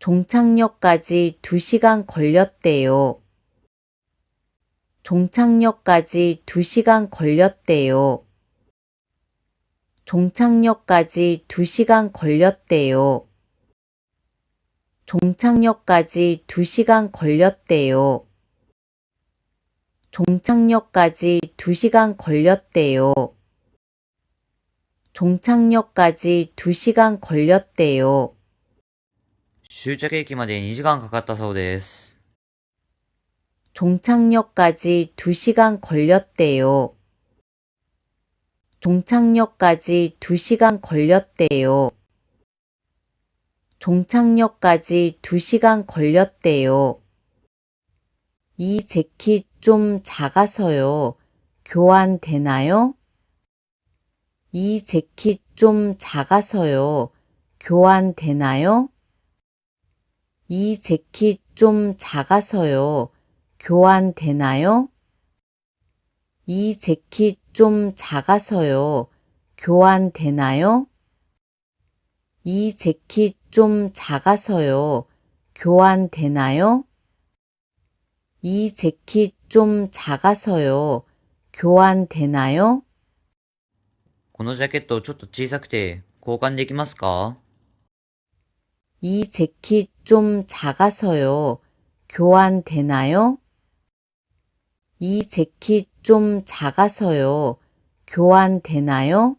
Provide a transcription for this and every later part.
종착역까지 2시간 걸렸대요. 종착역까지 2시간 걸렸대요. 종착역까지 2시간 걸렸대요. 종착역까지 2시간 걸렸대요. 종착역까지 2시간 걸렸대요. 종착역까지 2시간 걸렸대요. 終着駅まで2時間かかったそうです。 종착역까지 2시간 걸렸대요. 종착역까지 2시간 걸렸대요. 종착역까지 2시간 걸렸대요. 이 재킷 좀 작아서요. 교환되나요? 이 재킷 좀 작아서요. 교환되나요? 이 재킷 좀 작아서요. 교환되나요? 이 재킷 좀 작아서요. 교환되나요? 이 재킷 좀 작아서요. 교환되나요? 이 재킷 좀 작아서요. 교환되나요? このジャケットちょっと小さくて交換できますか？ 이 재킷 좀 작아서요. 교환되나요? 이 재킷 좀 작아서요. 교환되나요?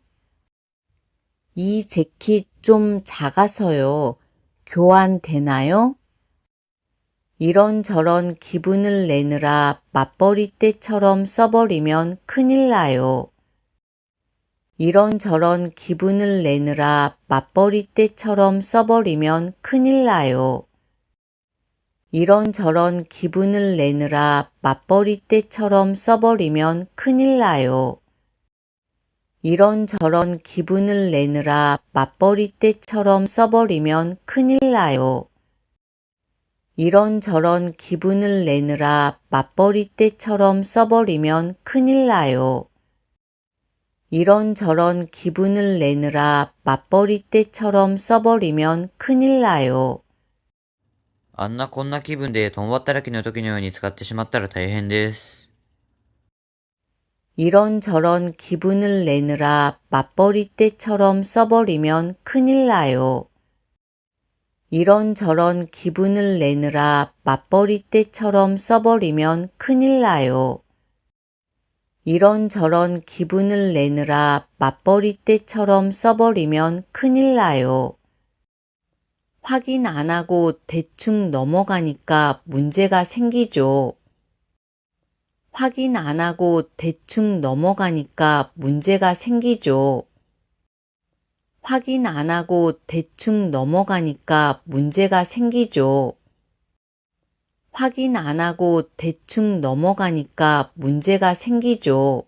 이 재킷 좀 작아서요. 교환되나요? 이런저런 기분을 내느라 맞벌이 때처럼 써버리면 큰일 나요. 이런저런 기분을 내느라 맞벌이 때처럼 써버리면 큰일 나요. 이런저런 기분을 내느라 맞벌이 때처럼 써버리면 큰일 나요. 이런저런 기분을 내느라 맞벌이 때처럼 써버리면 큰일 나요. 이런저런 기분을 내느라 맞벌이 때처럼 써버리면 큰일 나요. 이런저런 기분을 내느라 맞벌이 때처럼 써버리면 큰일 나요. あんなこんな気分で共働きの時のように使ってしまったら大変です。 이런저런 기분을 내느라 맞벌이 때처럼 써버리면 큰일 나요. 이런저런 기분을 내느라 맞벌이 때처럼 써버리면 큰일 나요. 이런저런 기분을 내느라 맞벌이 때처럼 써버리면 큰일 나요. 확인 안 하고 대충 넘어가니까 문제가 생기죠. 확인 안 하고 대충 넘어가니까 문제가 생기죠. 확인 안 하고 대충 넘어가니까 문제가 생기죠. 확인 안 하고 대충 넘어가니까 문제가 생기죠.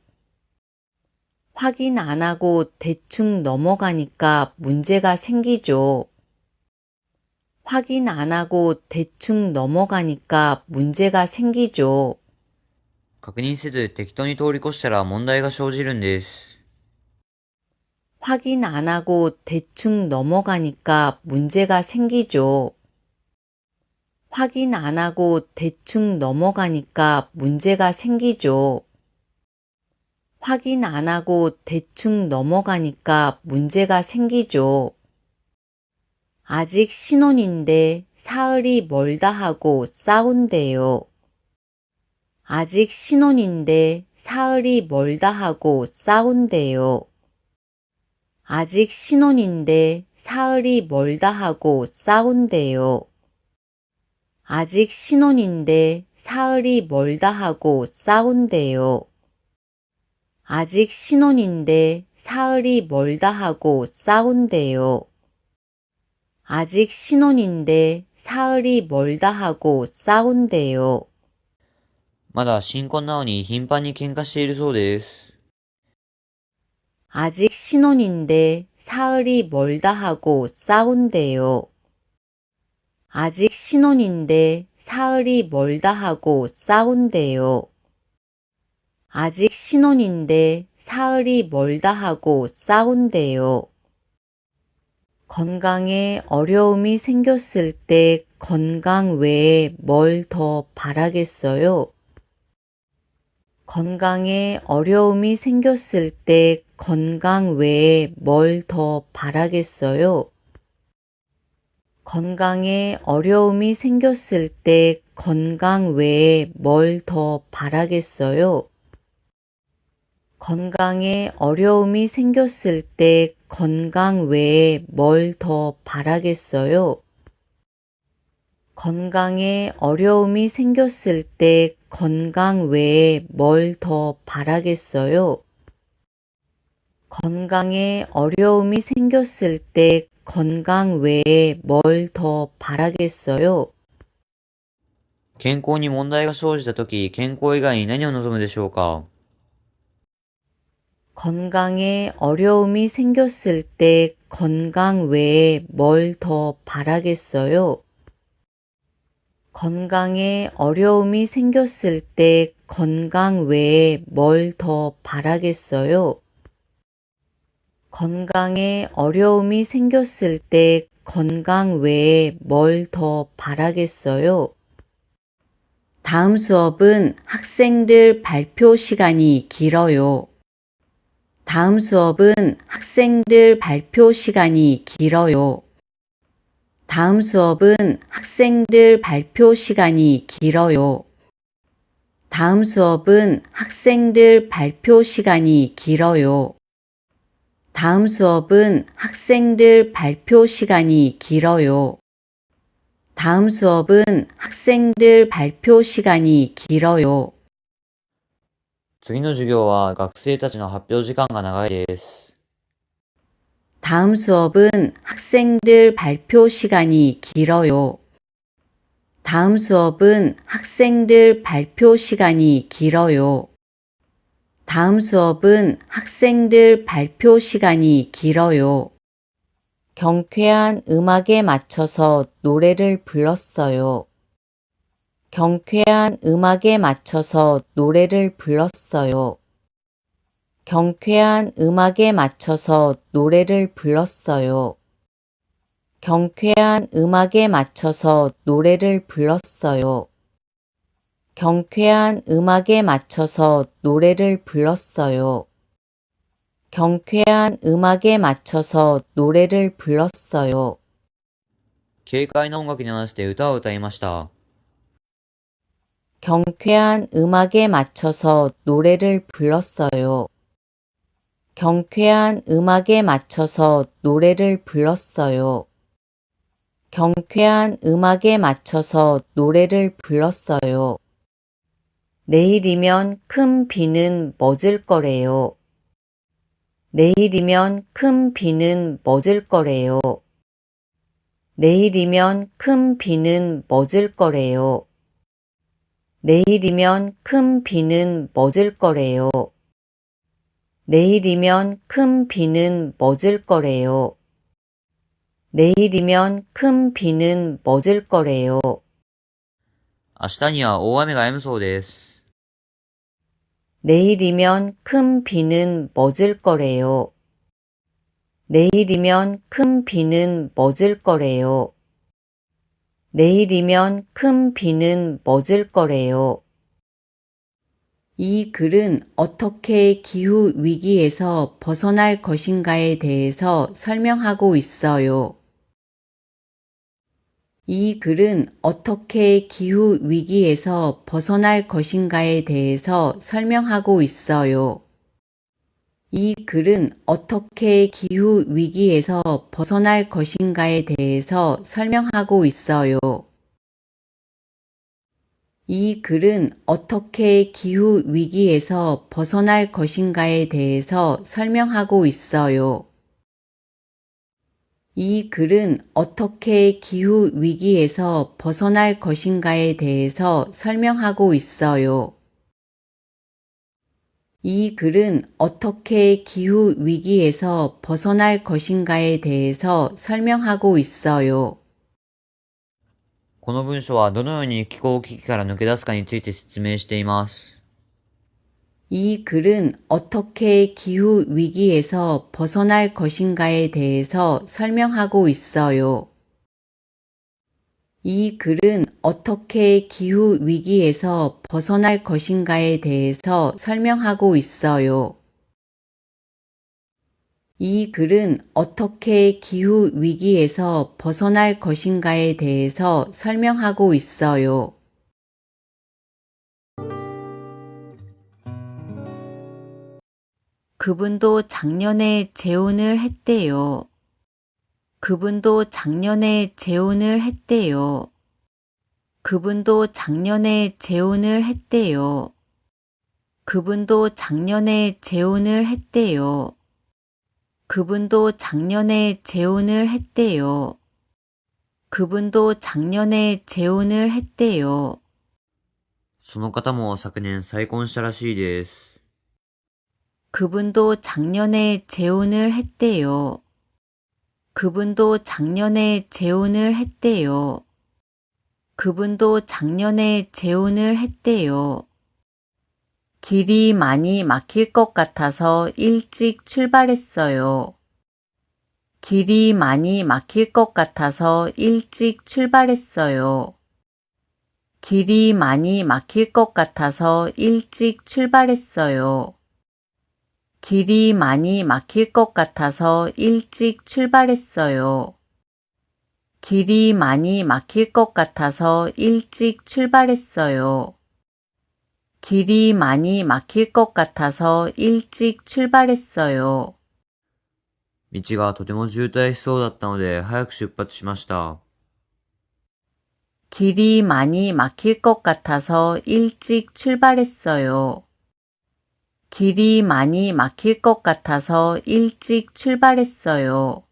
확인 안 하고 대충 넘어가니까 문제가 생기죠. 확인 안 하고 대충 넘어가니까 문제가 생기죠. 確認せず適当に通り越したら問題が生じるんです。 확인 안 하고 대충 넘어가니까 문제가 생기죠. 확인 안 하고 대충 넘어가니까 문제가 생기죠. 확인 안 하고 대충 넘어가니까 문제가 생기죠. 아직 신혼인데 사흘이 멀다 하고 싸운대요. 아직 신혼인데 사흘이 멀다 하고 싸운대요. 아직 신혼인데 사흘이 멀다 하고 싸운대요. 아직 신혼인데 사흘이 멀다 하고 싸운대요. 아직 신혼인데 사흘이 멀다 하고 싸운대요. 아직 신혼인데 사흘이 멀다 하고 싸운대요. まだ新婚なのに頻繁に喧嘩しているそうです。 아직 신혼인데 사흘이 멀다 하고 싸운대요. 아직 신혼인데 사흘이 멀다 하고 싸운대요. 아직 신혼인데 사흘이 멀다 하고 싸운대요. 건강에 어려움이 생겼을 때 건강 외에 뭘 더 바라겠어요? 건강에 어려움이 생겼을 때 건강 외에 뭘 더 바라겠어요? 건강에 어려움이 생겼을 때 건강 외에 뭘 더 바라겠어요? 건강에 어려움이 생겼을 때 건강 외에 뭘 더 바라겠어요? 건강에 어려움이 생겼을 때 건강 외에 뭘 더 바라겠어요? 건강에 어려움이 생겼을 때 건강 외에 뭘 더 바라겠어요? 健康に問題が生じたとき、健康以外に何を望むでしょうか？ 건강에 어려움이 생겼을 때 건강 외에 뭘 더 바라겠어요? 건강에 어려움이 생겼을 때 건강 외에 뭘 더 바라겠어요? 건강에 어려움이 생겼을 때 건강 외에 뭘 더 바라겠어요? 다음 수업은 학생들 발표 시간이 길어요. 다음 수업은 학생들 발표 시간이 길어요. 다음 수업은 학생들 발표 시간이 길어요. 다음 수업은 학생들 발표 시간이 길어요. 다음 수업은 학생들 발표 시간이 길어요. 다음 수업은 학생들 발표 시간이 길어요. 次の授業は学生たちの発表時間が長いです。 다음 수업은 학생들 발표 시간이 길어요. 다음 수업은 학생들 발표 시간이 길어요. 다음 수업은 학생들 발표 시간이 길어요. 경쾌한 음악에 맞춰서 노래를 불렀어요. 경쾌한 음악에 맞춰서 노래를 불렀어요. 경쾌한 음악에 맞춰서 노래를 불렀어요. 경쾌한 음악에 맞춰서 노래를 불렀어요. 경쾌한 음악에 맞춰서 노래를 불렀어요. 경쾌한 음악에 맞춰서 노래를 불렀어요. 軽快な音楽に合わせて歌を歌いました。 경쾌한 음악에 맞춰서 노래를 불렀어요. 경쾌한 음악에 맞춰서 노래를 불렀어요. 경쾌한 음악에 맞춰서 노래를 불렀어요. 내일이면 큰 비는 멎을 거래요. 내일이면 큰 비는 멎을 거래요. 내일이면 큰 비는 멎을 거래요. 내일이면 큰 비는 멎을 거래요. 내일이면 큰 비는 멎을 거래요. 내일이면 큰 비는 멎을 거래요. 明日には大雨が止むそうです。 내일이면 큰 비는 멎을 거래요. 내일이면 큰 비는 멎을 거래요. 내일이면 큰 비는 멎을 거래요. 이 글은 어떻게 기후 위기에서 벗어날 것인가에 대해서 설명하고 있어요. 이 글은 어떻게 기후 위기에서 벗어날 것인가에 대해서 설명하고 있어요. 이 글은 어떻게 기후 위기에서 벗어날 것인가에 대해서 설명하고 있어요. 이 글은 어떻게 기후 위기에서 벗어날 것인가에 대해서 설명하고 있어요. 이 글은 어떻게 기후 위기에서 벗어날 것인가에 대해서 설명하고 있어요. 이 글은 어떻게 기후 위기에서 벗어날 것인가에 대해서 설명하고 있어요. この文章はどのように気候危機から抜け出すかについて説明しています。이 글은 어떻게 기후 위기에서 벗어날 것인가에 대해서 설명하고 있어요. 이 글은 어떻게 기후 위기에서 벗어날 것인가에 대해서 설명하고 있어요. 이 글은 어떻게 기후 위기에서 벗어날 것인가에 대해서 설명하고 있어요. 그분도 작년에 재혼을 했대요. 그분도 작년에 재혼을 했대요. 그분도 작년에 재혼을 했대요. 그분도 작년에 재혼을 했대요. 그분도 작년에 재혼을 했대요. 그분도 작년에 재혼을 했대요. その方も昨年再婚したらしいです。 그분도 작년에 재혼을 했대요. 그분도 작년에 재혼을 했대요. 그분도 작년에 재혼을 했대요. 길이 많이 막힐 것 같아서 일찍 출발했어요. 길이 많이 막힐 것 같아서 일찍 출발했어요. 길이 많이 막힐 것 같아서 일찍 출발했어요. 길이 많이 막힐 것 같아서 일찍 출발했어요. 길이 많이 막힐 것 같아서 일찍 출발했어요. 길이 많이 막힐 것 같아서 일찍 출발했어요. 道がとても渋滞しそうだったので早く出発しました。 길이 많이 막힐 것 같아서 일찍 출발했어요. 길이 많이 막힐 것 같아서 일찍 출발했어요.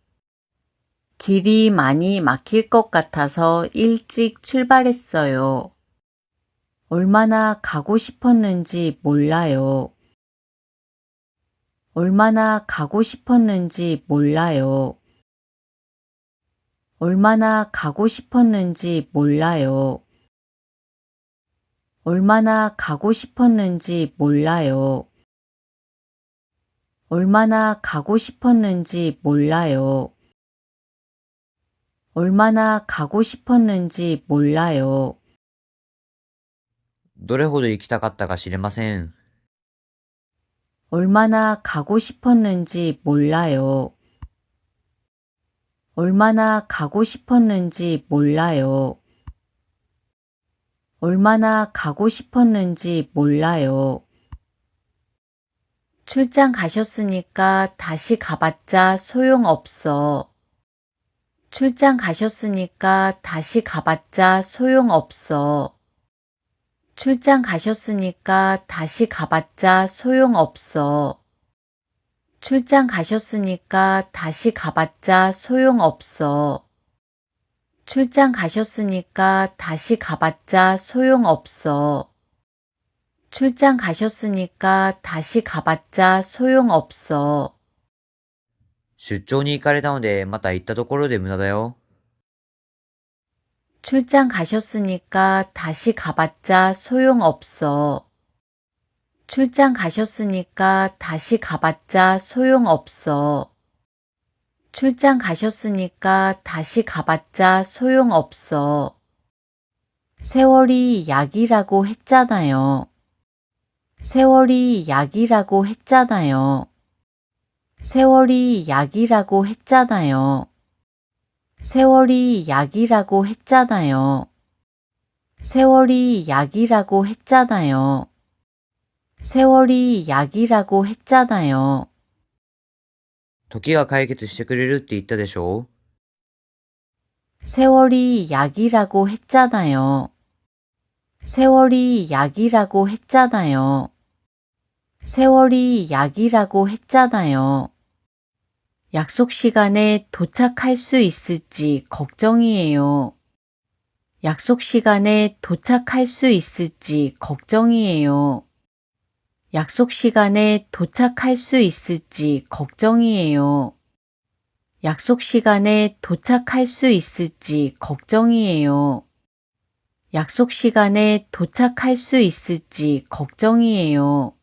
길이 많이 막힐 것 같아서 일찍 출발했어요. 얼마나 가고 싶었는지 몰라요. 얼마나 가고 싶었는지 몰라요. 얼마나 가고 싶었는지 몰라요. 얼마나 가고 싶었는지 몰라요. 얼마나 가고 싶었는지 몰라요. 얼마나 가고 싶었는지 몰라요. どれほど行きたかったか知れません。 얼마나 가고 싶었는지 몰라요. 얼마나 가고 싶었는지 몰라요. 얼마나 가고 싶었는지 몰라요. 출장 가셨으니까 다시 가봤자 소용없어. 출장 가셨으니까 다시 가봤자 소용없어. 출장 가셨으니까 다시 가봤자 소용없어. 출장 가셨으니까 다시 가봤자 소용없어. 출장 가셨으니까 다시 가봤자 소용없어. 출장 가셨으니까 다시 가봤자 소용없어. 出張に行かれたのでまた行ったところで無駄だよ。 출장 가셨으니까 다시 가봤자 소용없어. 출장 가셨으니까 다시 가봤자 소용없어. 출장 가셨으니까 다시 가봤자 소용없어. 세월이 약이라고 했잖아요. 세월이 약이라고 했잖아요. 세월이 약이라고 했잖아요. 세월이 약이라고 했잖아요. 세월이 약이라고 했잖아요. 세월이 약이라고 했잖아요. 時が解決してくれるって言ったでしょう。 세월이 약이라고 했잖아요. 세월이 약이라고 했잖아요. 세월이 약이라고 했잖아요. 약속 시간에 도착할 수 있을지 걱정이에요. 약속 시간에 도착할 수 있을지 걱정이에요. 약속 시간에 도착할 수 있을지 걱정이에요. 약속 시간에 도착할 수 있을지 걱정이에요. 약속 시간에 도착할 수 있을지 걱정이에요.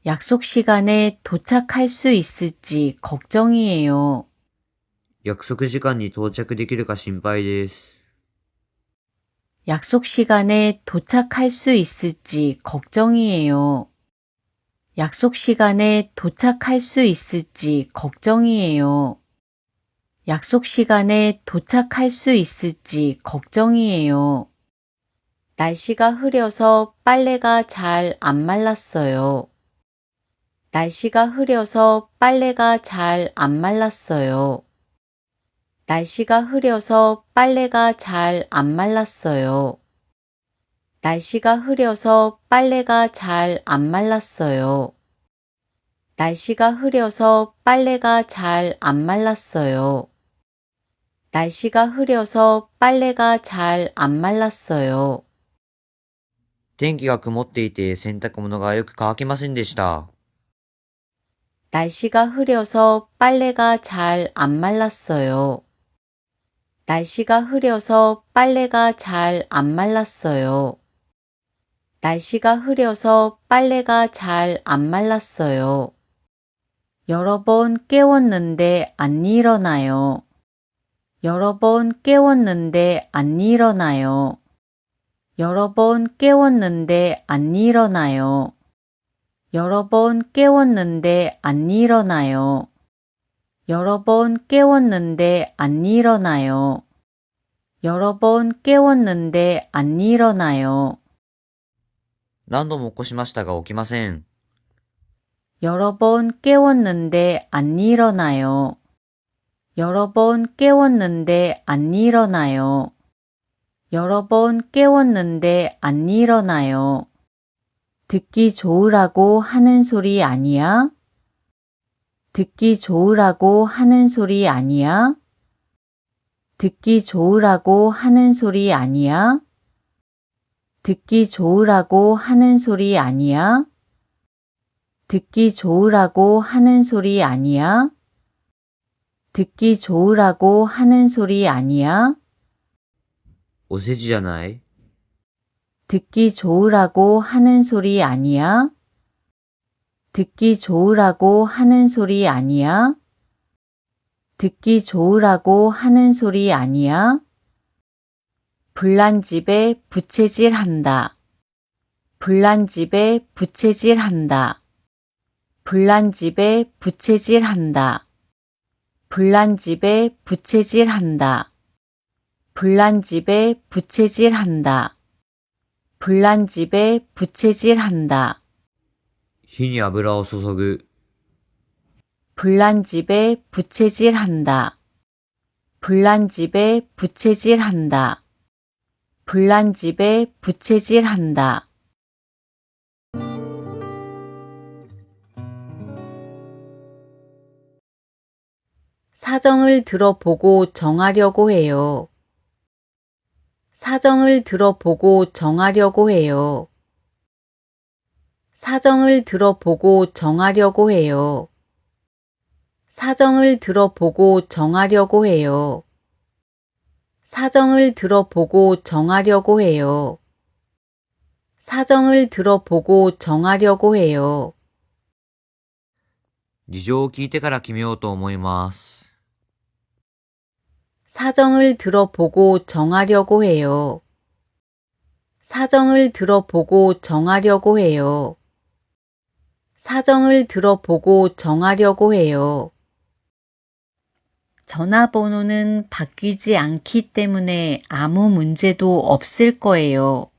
약속 시간에 도착할 수 있을지 걱정이에요. 約束時間に到着できるか心配です。 약속 시간에 도착할 수 있을지 걱정이에요. 약속 시간에 도착할 수 있을지 걱정이에요. 약속 시간에 도착할 수 있을지 걱정이에요. 날씨가 흐려서 빨래가 잘 안 말랐어요. 날씨가 흐려서 빨래가 잘 안 말랐어요. 날씨가 흐려서 빨래가 잘 안 말랐어요. 날씨가 흐려서 빨래가 잘 안 말랐어요. 날씨가 흐려서 빨래가 잘 안 말랐어요. 날씨가 흐려서 빨래가 잘 안 말랐어요. 天気が曇っていて洗濯物がよく乾きませんでした。 날씨가 흐려서 빨래가 잘 안 말랐어요. 날씨가 흐려서 빨래가 잘 안 말랐어요. 날씨가 흐려서 빨래가 잘 안 말랐어요. 여러 번 깨웠는데 안 일어나요. 여러 번 깨웠는데 안 일어나요. 여러 번 깨웠는데 안 일어나요. 여러 번 깨웠는데 안 일어나요. 여러 번 깨웠는데 안 일어나요. 여러 번 깨웠는데 안 일어나요. 何度も起こしましたが起きません。 여러 번 깨웠는데 안 일어나요. 여러 번 깨웠는데 안 일어나요. 여러 번 깨웠는데 안 일어나요. 듣기 좋으라고 하는 소리 아니야? 듣기 좋으라고 하는 소리 아니야? 듣기 좋으라고 하는 소리 아니야? 듣기 좋으라고 하는 소리 아니야? 듣기 좋으라고 하는 소리 아니야? 듣기 좋으라고 하는 소리 아니야? お世辞じゃない？ 듣기 좋으라고 하는 소리 아니야? 듣기 좋으라고 하는 소리 아니야? 듣기 좋으라고 하는 소리 아니야? 불난 집에 부채질 한다. 불난 집에 부채질 한다. 불난 집에 부채질 한다. 불난 집에 부채질 한다. 불난 집에 부채질 한다. 불난 집에 부채질 한다. 火に油を注ぐ。 불난 집에 부채질 한다. 불난 집에 부채질 한다. 불난 집에 부채질 한다. 사정을 들어보고 정하려고 해요. 사정을 들어보고 정하려고 해요. 사정을 들어보고 정하려고 해요. 사정을 들어보고 정하려고 해요. 사정을 들어보고 정하려고 해요. 사정을 들어보고 정하려고 해요. 事情を聞いてから決めようと思います。 사정을 들어보고 정하려고 해요. 사정을 들어보고 정하려고 해요. 사정을 들어보고 정하려고 해요. 전화번호는 바뀌지 않기 때문에 아무 문제도 없을 거예요.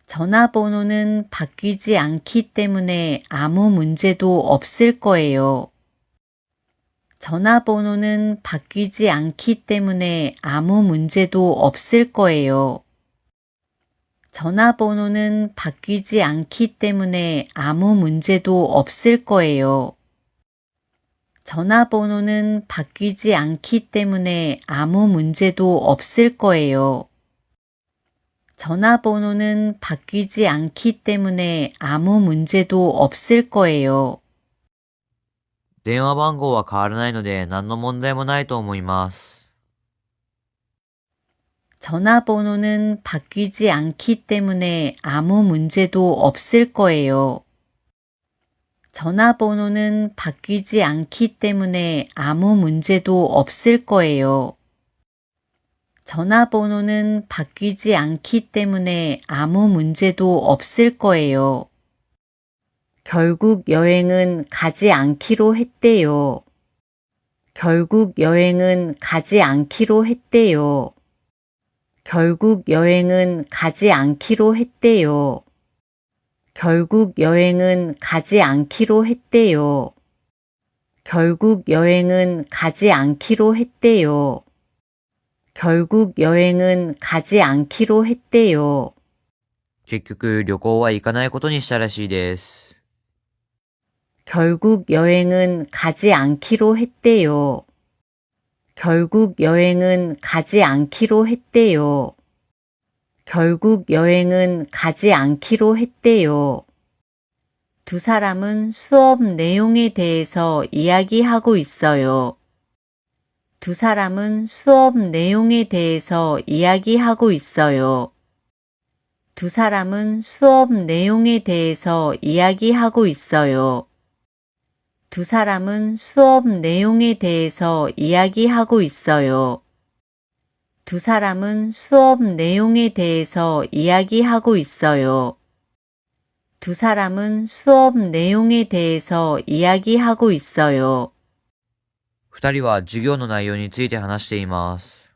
전화번호는 바뀌지 않기 때문에 아무 문제도 없을 거예요. 전화번호는 바뀌지 않기 때문에 아무 문제도 없을 거예요. 전화번호는 바뀌지 않기 때문에 아무 문제도 없을 거예요. 전화번호는 바뀌지 않기 때문에 아무 문제도 없을 거예요. 전화번호는 바뀌지 않기 때문에 아무 문제도 없을 거예요. 電話番号は変わらないので何の問題もないと思います。 전화번호는 바뀌지 않기 때문에 아무 문제도 없을 거예요. 전화번호는 바뀌지 않기 때문에 아무 문제도 없을 거예요. 전화번호는 바뀌지 않기 때문에 아무 문제도 없을 거예요. 결국 여행은 가지 않기로 했대요. 결국 여행은 가지 않기로 했대요. 결국 여행은 가지 않기로 했대요. 결국 여행은 가지 않기로 했대요. 결국 여행은 가지 않기로 했대요. 결국 여행은 가지 않기로 했대요. 結局旅行は行かないことにしたらしいです。 결국 여행은 가지 않기로 했대요. 결국 여행은 가지 않기로 했대요. 결국 여행은 가지 않기로 했대요. 두 사람은 수업 내용에 대해서 이야기하고 있어요. 두 사람은 수업 내용에 대해서 이야기하고 있어요. 두 사람은 수업 내용에 대해서 이야기하고 있어요. 두 사람은 수업 내용에 대해서 이야기하고 있어요. 두 사람은 수업 내용에 대해서 이야기하고 있어요. 두 사람은 수업 내용에 대해서 이야기하고 있어요. 二人は授業の内容について話しています。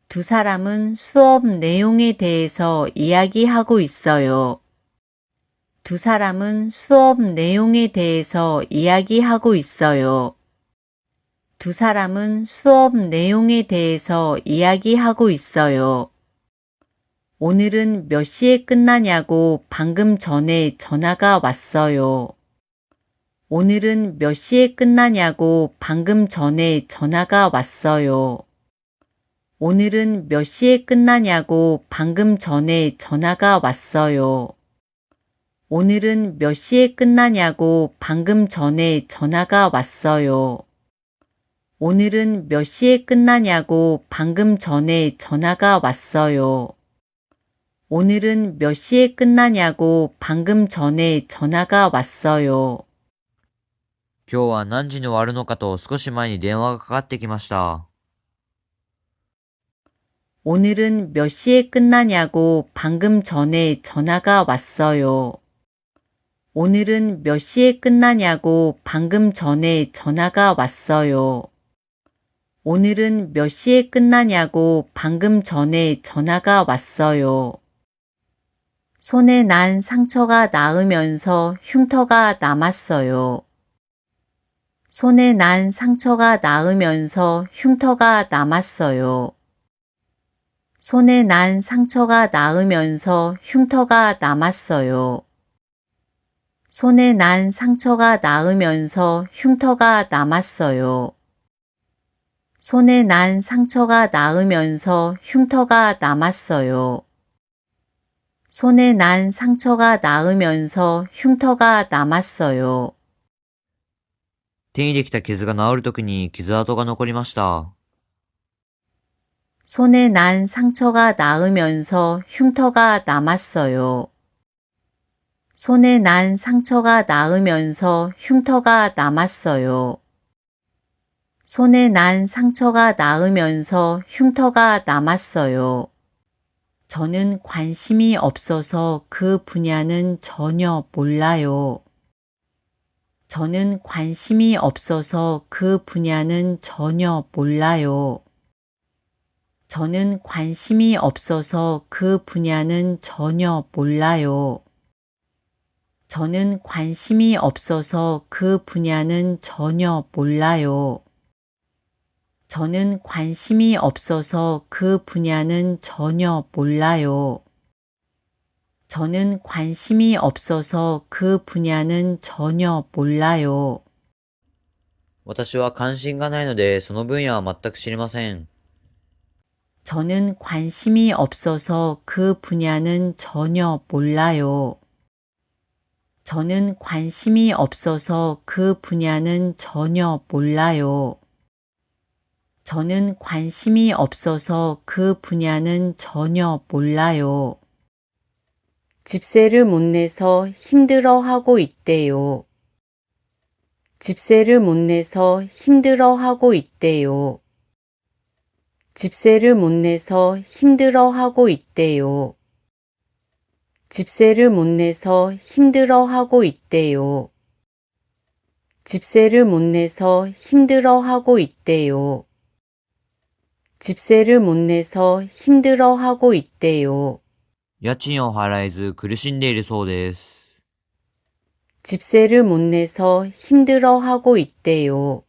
두 사람은 수업 내용에 대해서 이야기하고 있어요. 두 사람은 수업 내용에 대해서 이야기하고 있어요. 두 사람은 수업 내용에 대해서 이야기하고 있어요. 오늘은 몇 시에 끝나냐고 방금 전에 전화가 왔어요. 오늘은 몇 시에 끝나냐고 방금 전에 전화가 왔어요. 오늘은 몇 시에 끝나냐고 방금 전에 전화가 왔어요. 오늘은 몇 시에 끝나냐고 방금 전에 전화가 왔어요. 오늘은 몇 시에 끝나냐고 방금 전에 전화가 왔어요. 오늘은 몇 시에 끝나냐고 방금 전에 전화가 왔어요. 今日は何時に終わるのかと少し前に電話がかかってきました。 오늘은 몇 시에 끝나냐고 방금 전에 전화가 왔어요. 오늘은 몇 시에 끝나냐고 방금 전에 전화가 왔어요. 오늘은 몇 시에 끝나냐고 방금 전에 전화가 왔어요. 손에 난 상처가 나으면서 흉터가 남았어요. 손에 난 상처가 나으면서 흉터가 남았어요. 손에 난 상처가 나으면서 흉터가 남았어요. 손에 난 상처가 나으면서 흉터가 남았어요. 손에 난 상처가 나으면서 흉터가 남았어요. 손에 난 상처가 나으면서 흉터가 남았어요. 手にできた傷が治るときに傷跡が残りました。 손에 난 상처가 나으면서 흉터가 남았어요. 손에 난 상처가 나으면서 흉터가 남았어요. 손에 난 상처가 나으면서 흉터가 남았어요. 저는 관심이 없어서 그 분야는 전혀 몰라요. 저는 관심이 없어서 그 분야는 전혀 몰라요. 저는 관심이 없어서 그 분야는 전혀 몰라요. 저는 관심이 없어서 그 분야는 전혀 몰라요. 저는 관심이 없어서 그 분야는 전혀 몰라요. 저는 관심이 없어서 그 분야는 전혀 몰라요. 私は関心がないのでその分野は全く知りません。 저는 관심이 없어서 그 분야는 전혀 몰라요. 저는 관심이 없어서 그 분야는 전혀 몰라요. 저는 관심이 없어서 그 분야는 전혀 몰라요. 집세를 못 내서 힘들어하고 있대요. 집세를 못 내서 힘들어하고 있대요. 집세를 못 내서 힘들어하고 있대요. 집세를 못 내서 힘들어하고 있대요. 집세를 못 내서 힘들어하고 있대요. 집세를 못 내서 힘들어하고 있대요.家賃を払えず苦しんでいるそうです。 집세를 못 내서 힘들어하고 있대요.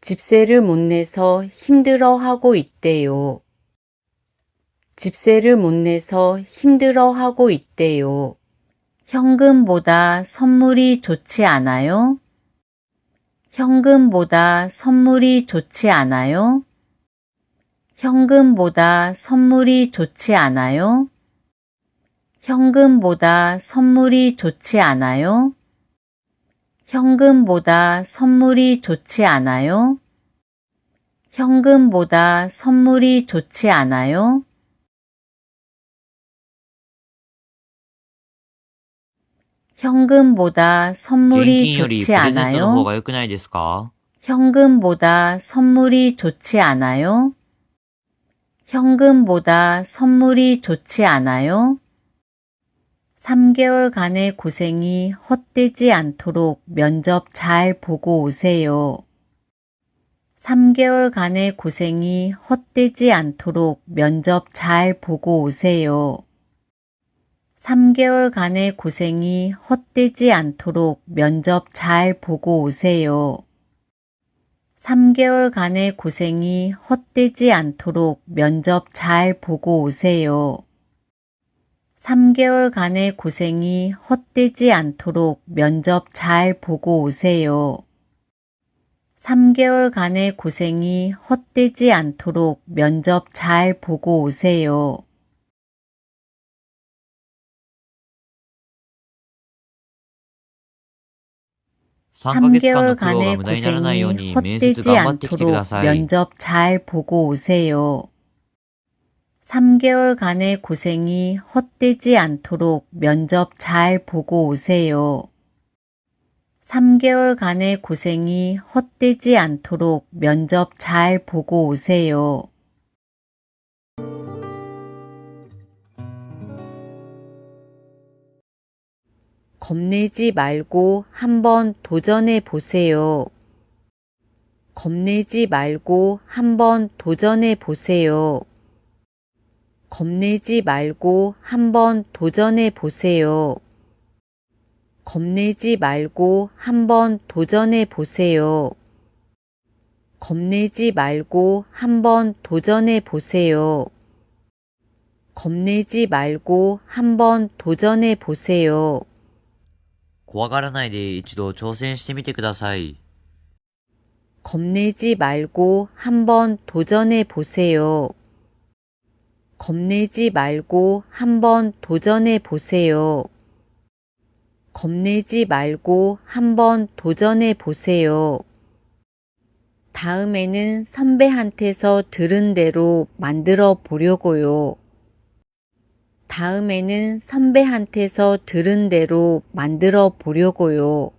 집세를 못 내서 힘들어하고 있대요. 집세를 못 내서 힘들어하고 있대요. 현금보다 선물이 좋지 않아요? 현금보다 선물이 좋지 않아요? 현금보다 선물이 좋지 않아요? 현금보다 선물이 좋지 않아요? 현금보다 선물이 좋지 않아요? 현금보다 선물이 좋지 않아요? 현금보다 現 선물이 金よりプ 좋지 レゼントの方 않아요? が良くないですか？ 현금보다 선물이 좋지 않아요? 현금보다 선물이 좋지 않아요? 3개월간의 고생이 헛되지 않도록 면접 잘 보고 오세요. 3개월간의 고생이 헛되지 않도록 면접 잘 보고 오세요. 3개월간의 고생이 헛되지 않도록 면접 잘 보고 오세요. 3개월간의 고생이 헛되지 않도록 면접 잘 보고 오세요. 3개월간의 고생이 헛되지 않도록 면접 잘 보고 오세요. 3개월간의 고생이 헛되지 않도록 면접 잘 보고 오세요. 3ヶ月間の苦労が 3개월간의 無駄にならないよう 고생이 に面接 헛되지 頑張ってきてくだ 않도록 さい。 면접 잘 보고 오세요. 3개월간의 고생이 헛되지 않도록 면접 잘 보고 오세요. 3개월간의 고생이 헛되지 않도록 면접 잘 보고 오세요. 겁내지 말고 한번 도전해 보세요. 겁내지 말고 한번 도전해 보세요. 겁내지 말고 한번 도전해 보세요. 겁내지 말고 한번 도전해 보세요. 겁내지 말고 한번 도전해 보세요. 겁내지 말고 한번 도전해 보세요. 怖がらないで一度挑戦してみてください。 겁내지 말고 한번 도전해 보세요. 겁내지 말고 한번 도전해 보세요. 겁내지 말고 한번 도전해 보세요. 다음에는 선배한테서 들은 대로 만들어 보려고요. 다음에는 선배한테서 들은 대로 만들어 보려고요.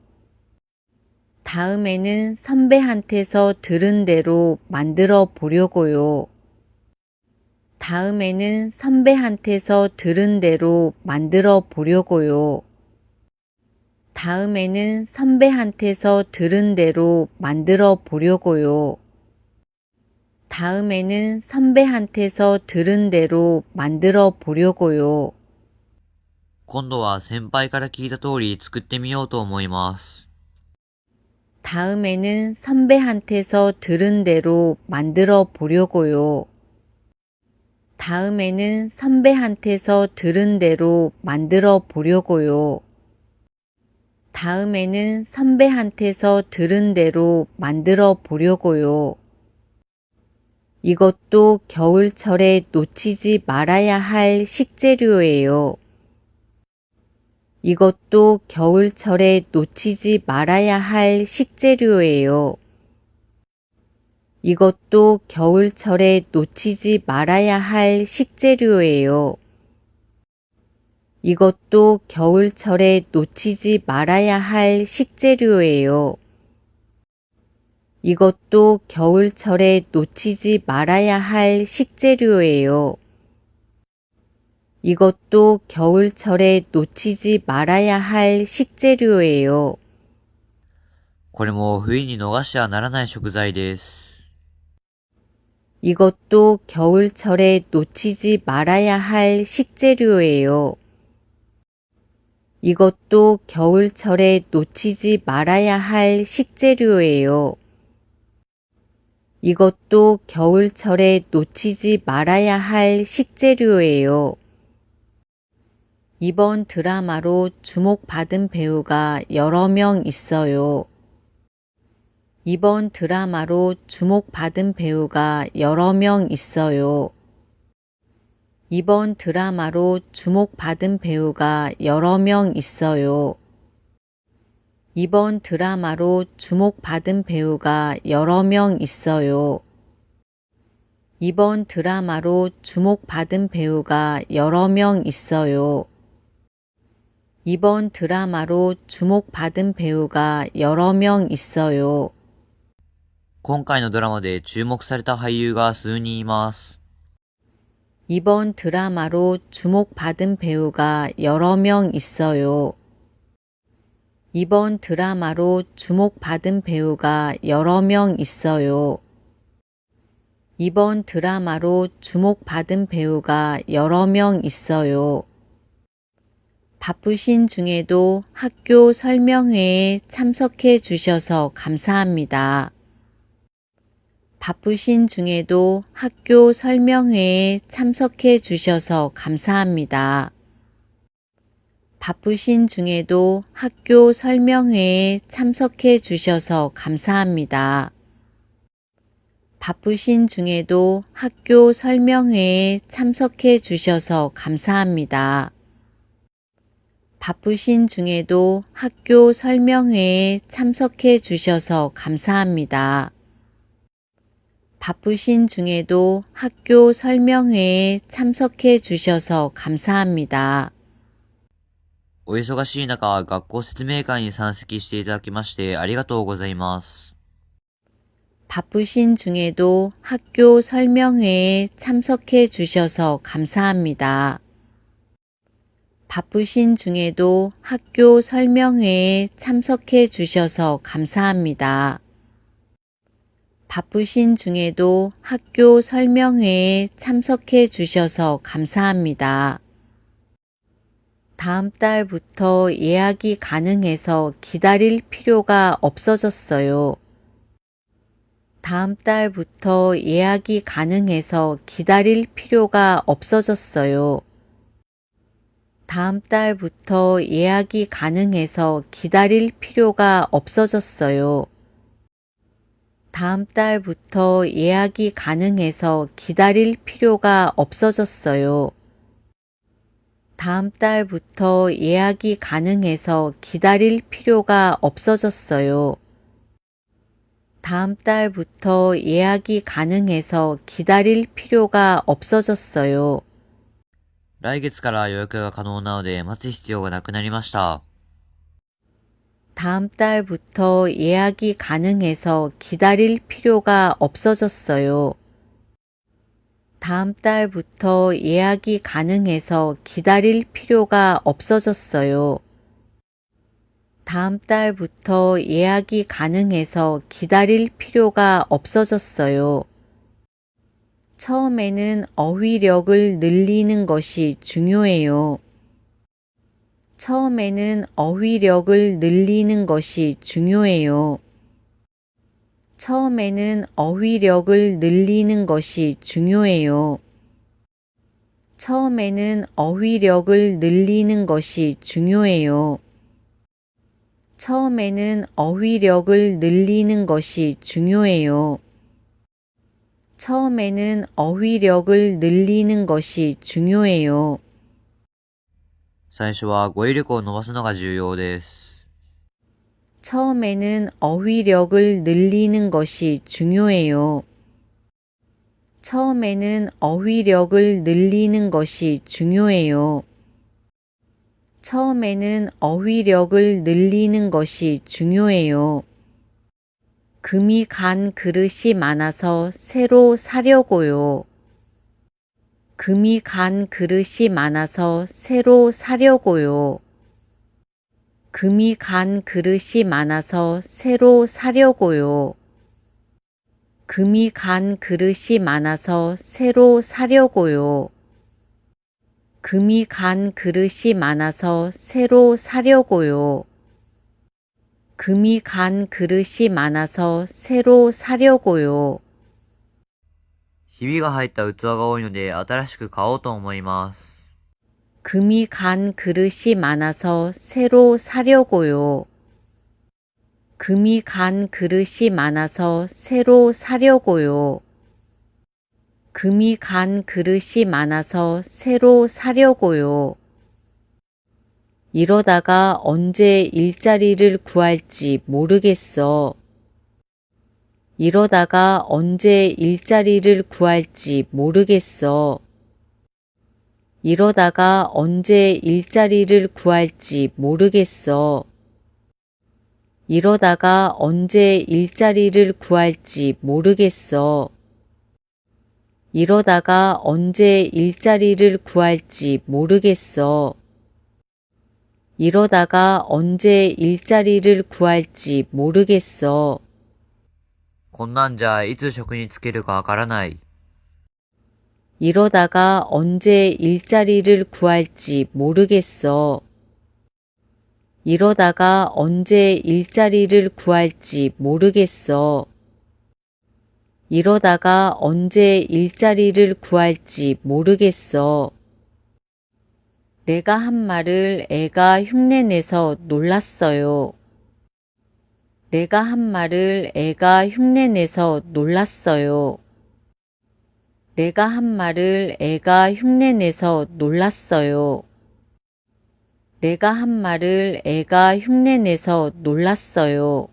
다음에는 선배한테서 들은 대로 만들어 보려고요. 다음에는 선배한테서 들은 대로 만들어 보려고요. 다음에는 선배한테서 들은 대로 만들어 보려고요. 다음에는 선배한테서 들은 대로 만들어 보려고요. 今度は先輩から聞いた通り作ってみようと思います。 다음에는 선배한테서 들은 대로 만들어 보려고요. 다음에는 선배한테서 들은 대로 만들어 보려고요. 다음에는 선배한테서 들은 대로 만들어 보려고요. 이것도 겨울철에 놓치지 말아야 할 식재료예요. 이것도 겨울철에 놓치지 말아야 할 식재료예요. 이것도 겨울철에 놓치지 말아야 할 식재료예요. 이것도 겨울철에 놓치지 말아야 할 식재료예요. 이것도 겨울철에 놓치지 말아야 할 식재료예요. 이것도 겨울철에 놓치지 말아야 할 식재료예요. これも冬に逃してはならない食材です。 이것도 겨울철에 놓치지 말아야 할 식재료예요. 이것도 겨울철에 놓치지 말아야 할 식재료예요. 이것도 겨울철에 놓치지 말아야 할 식재료예요. 이번 드라마로 주목받은 배우가 여러 명 있어요. 이번 드라마로 주목받은 배우가 여러 명 있어요. 이번 드라마로 주목받은 배우가 여러 명 있어요. 이번 드라마로 주목받은 배우가 여러 명 있어요. 이번 드라마로 주목받은 배우가 여러 명 있어요. 이번 드라마로 주목받은 배우가 여러 명 있어요. 今回のドラマで注目された俳優が数人います。 이번 드라마로 주목받은 배우가 여러 명 있어요. 이번 드라마로 주목받은 배우가 여러 명 있어요. 이번 드라마로 주목받은 배우가 여러 명 있어요. 바쁘신 중에도 학교 설명회에 참석해 주셔서 감사합니다. 바쁘신 중에도 학교 설명회에 참석해 주셔서 감사합니다. 바쁘신 중에도 학교 설명회에 참석해 주셔서 감사합니다. 바쁘신 중에도 학교 설명회에 참석해 주셔서 감사합니다. 바쁘신 중에도 학교 설명회에 참석해 주셔서 감사합니다. 바쁘신 중에도 학교 설명회에 참석해 주셔서 감사합니다. お忙しい中、学校説明会に参席していただきましてありがとうございます。 바쁘신 중에도 학교 설명회에 참석해 주셔서 감사합니다. 바쁘신 중에도 학교 설명회에 참석해 주셔서 감사합니다. 바쁘신 중에도 학교 설명회에 참석해 주셔서 감사합니다. 다음 달부터 예약이 가능해서 기다릴 필요가 없어졌어요. 다음 달부터 예약이 가능해서 기다릴 필요가 없어졌어요. 다음 달부터 예약이 가능해서 기다릴 필요가 없어졌어요. 다음 달부터 예약이 가능해서 기다릴 필요가 없어졌어요. 다음 달부터 예약이 가능해서 기다릴 필요가 없어졌어요. 다음 달부터 예약이 가능해서 기다릴 필요가 없어졌어요. 来月から予約が可能なので待つ必要がなくなりました。 다음 달부터 예약이 가능해서 기다릴 필요가 없어졌어요. 다음 달부터 예약이 가능해서 기다릴 필요가 없어졌어요. 다음 달부터 예약이 가능해서 기다릴 필요가 없어졌어요. 처음에는 어휘력을 늘리는 것이 중요해요. 처음에는 어휘력을 늘리는 것이 중요해요. 처음에는 어휘력을 늘리는 것이 중요해요. 처음에는 어휘력을 늘리는 것이 중요해요. 처음에는 어휘력을 늘리는 것이 중요해요. 처음에는 어휘력을 늘리는 것이 중요해요. 最初は語彙力を伸ばすのが重要です。 처음에는 어휘력을 늘리는 것이 중요해요. 처음에는 어휘력을 늘리는 것이 중요해요. 처음에는 어휘력을 늘리는 것이 중요해요. 금이 간 그릇이 많아서 새로 사려고요. 금이 간 그릇이 많아서 새로 사려고요. 금이 간 그릇이 많아서 새로 사려고요. 금이 간 그릇이 많아서 새로 사려고요. 금이 간 그릇이 많아서 새로 사려고요. 금이 간 그릇이 많아서 새로 사려고요. ひびが入った器が多いので新しく買おうと思います。 금이 간 그릇이 많아서 새로 사려고요. 금이 간 그릇이 많아서 새로 사려고요. 금이 간 그릇이 많아서 새로 사려고요. 이러다가 언제 일자리를 구할지 모르겠어. 이러다가 언제 일자리를 구할지 모르겠어. 이러다가 언제 일자리를 구할지 모르겠어. 이러다가 언제 일자리를 구할지 모르겠어. 이러다가 언제 일자리를 구할지 모르겠어. 이러다가 언제 일자리를 구할지 모르겠어. こんなんじゃいつ職に就けるかわからない。 이러다가 언제 일자리를 구할지 모르겠어. 이러다가 언제 일자리를 구할지 모르겠어. 이러다가 언제 일자리를 구할지 모르겠어. 내가 한 말을 애가 흉내내서 놀랐어요. 내가 한 말을 애가 흉내내서 놀랐어요. 내가 한 말을 애가 흉내내서 놀랐어요. 내가 한 말을 애가 흉내내서 놀랐어요.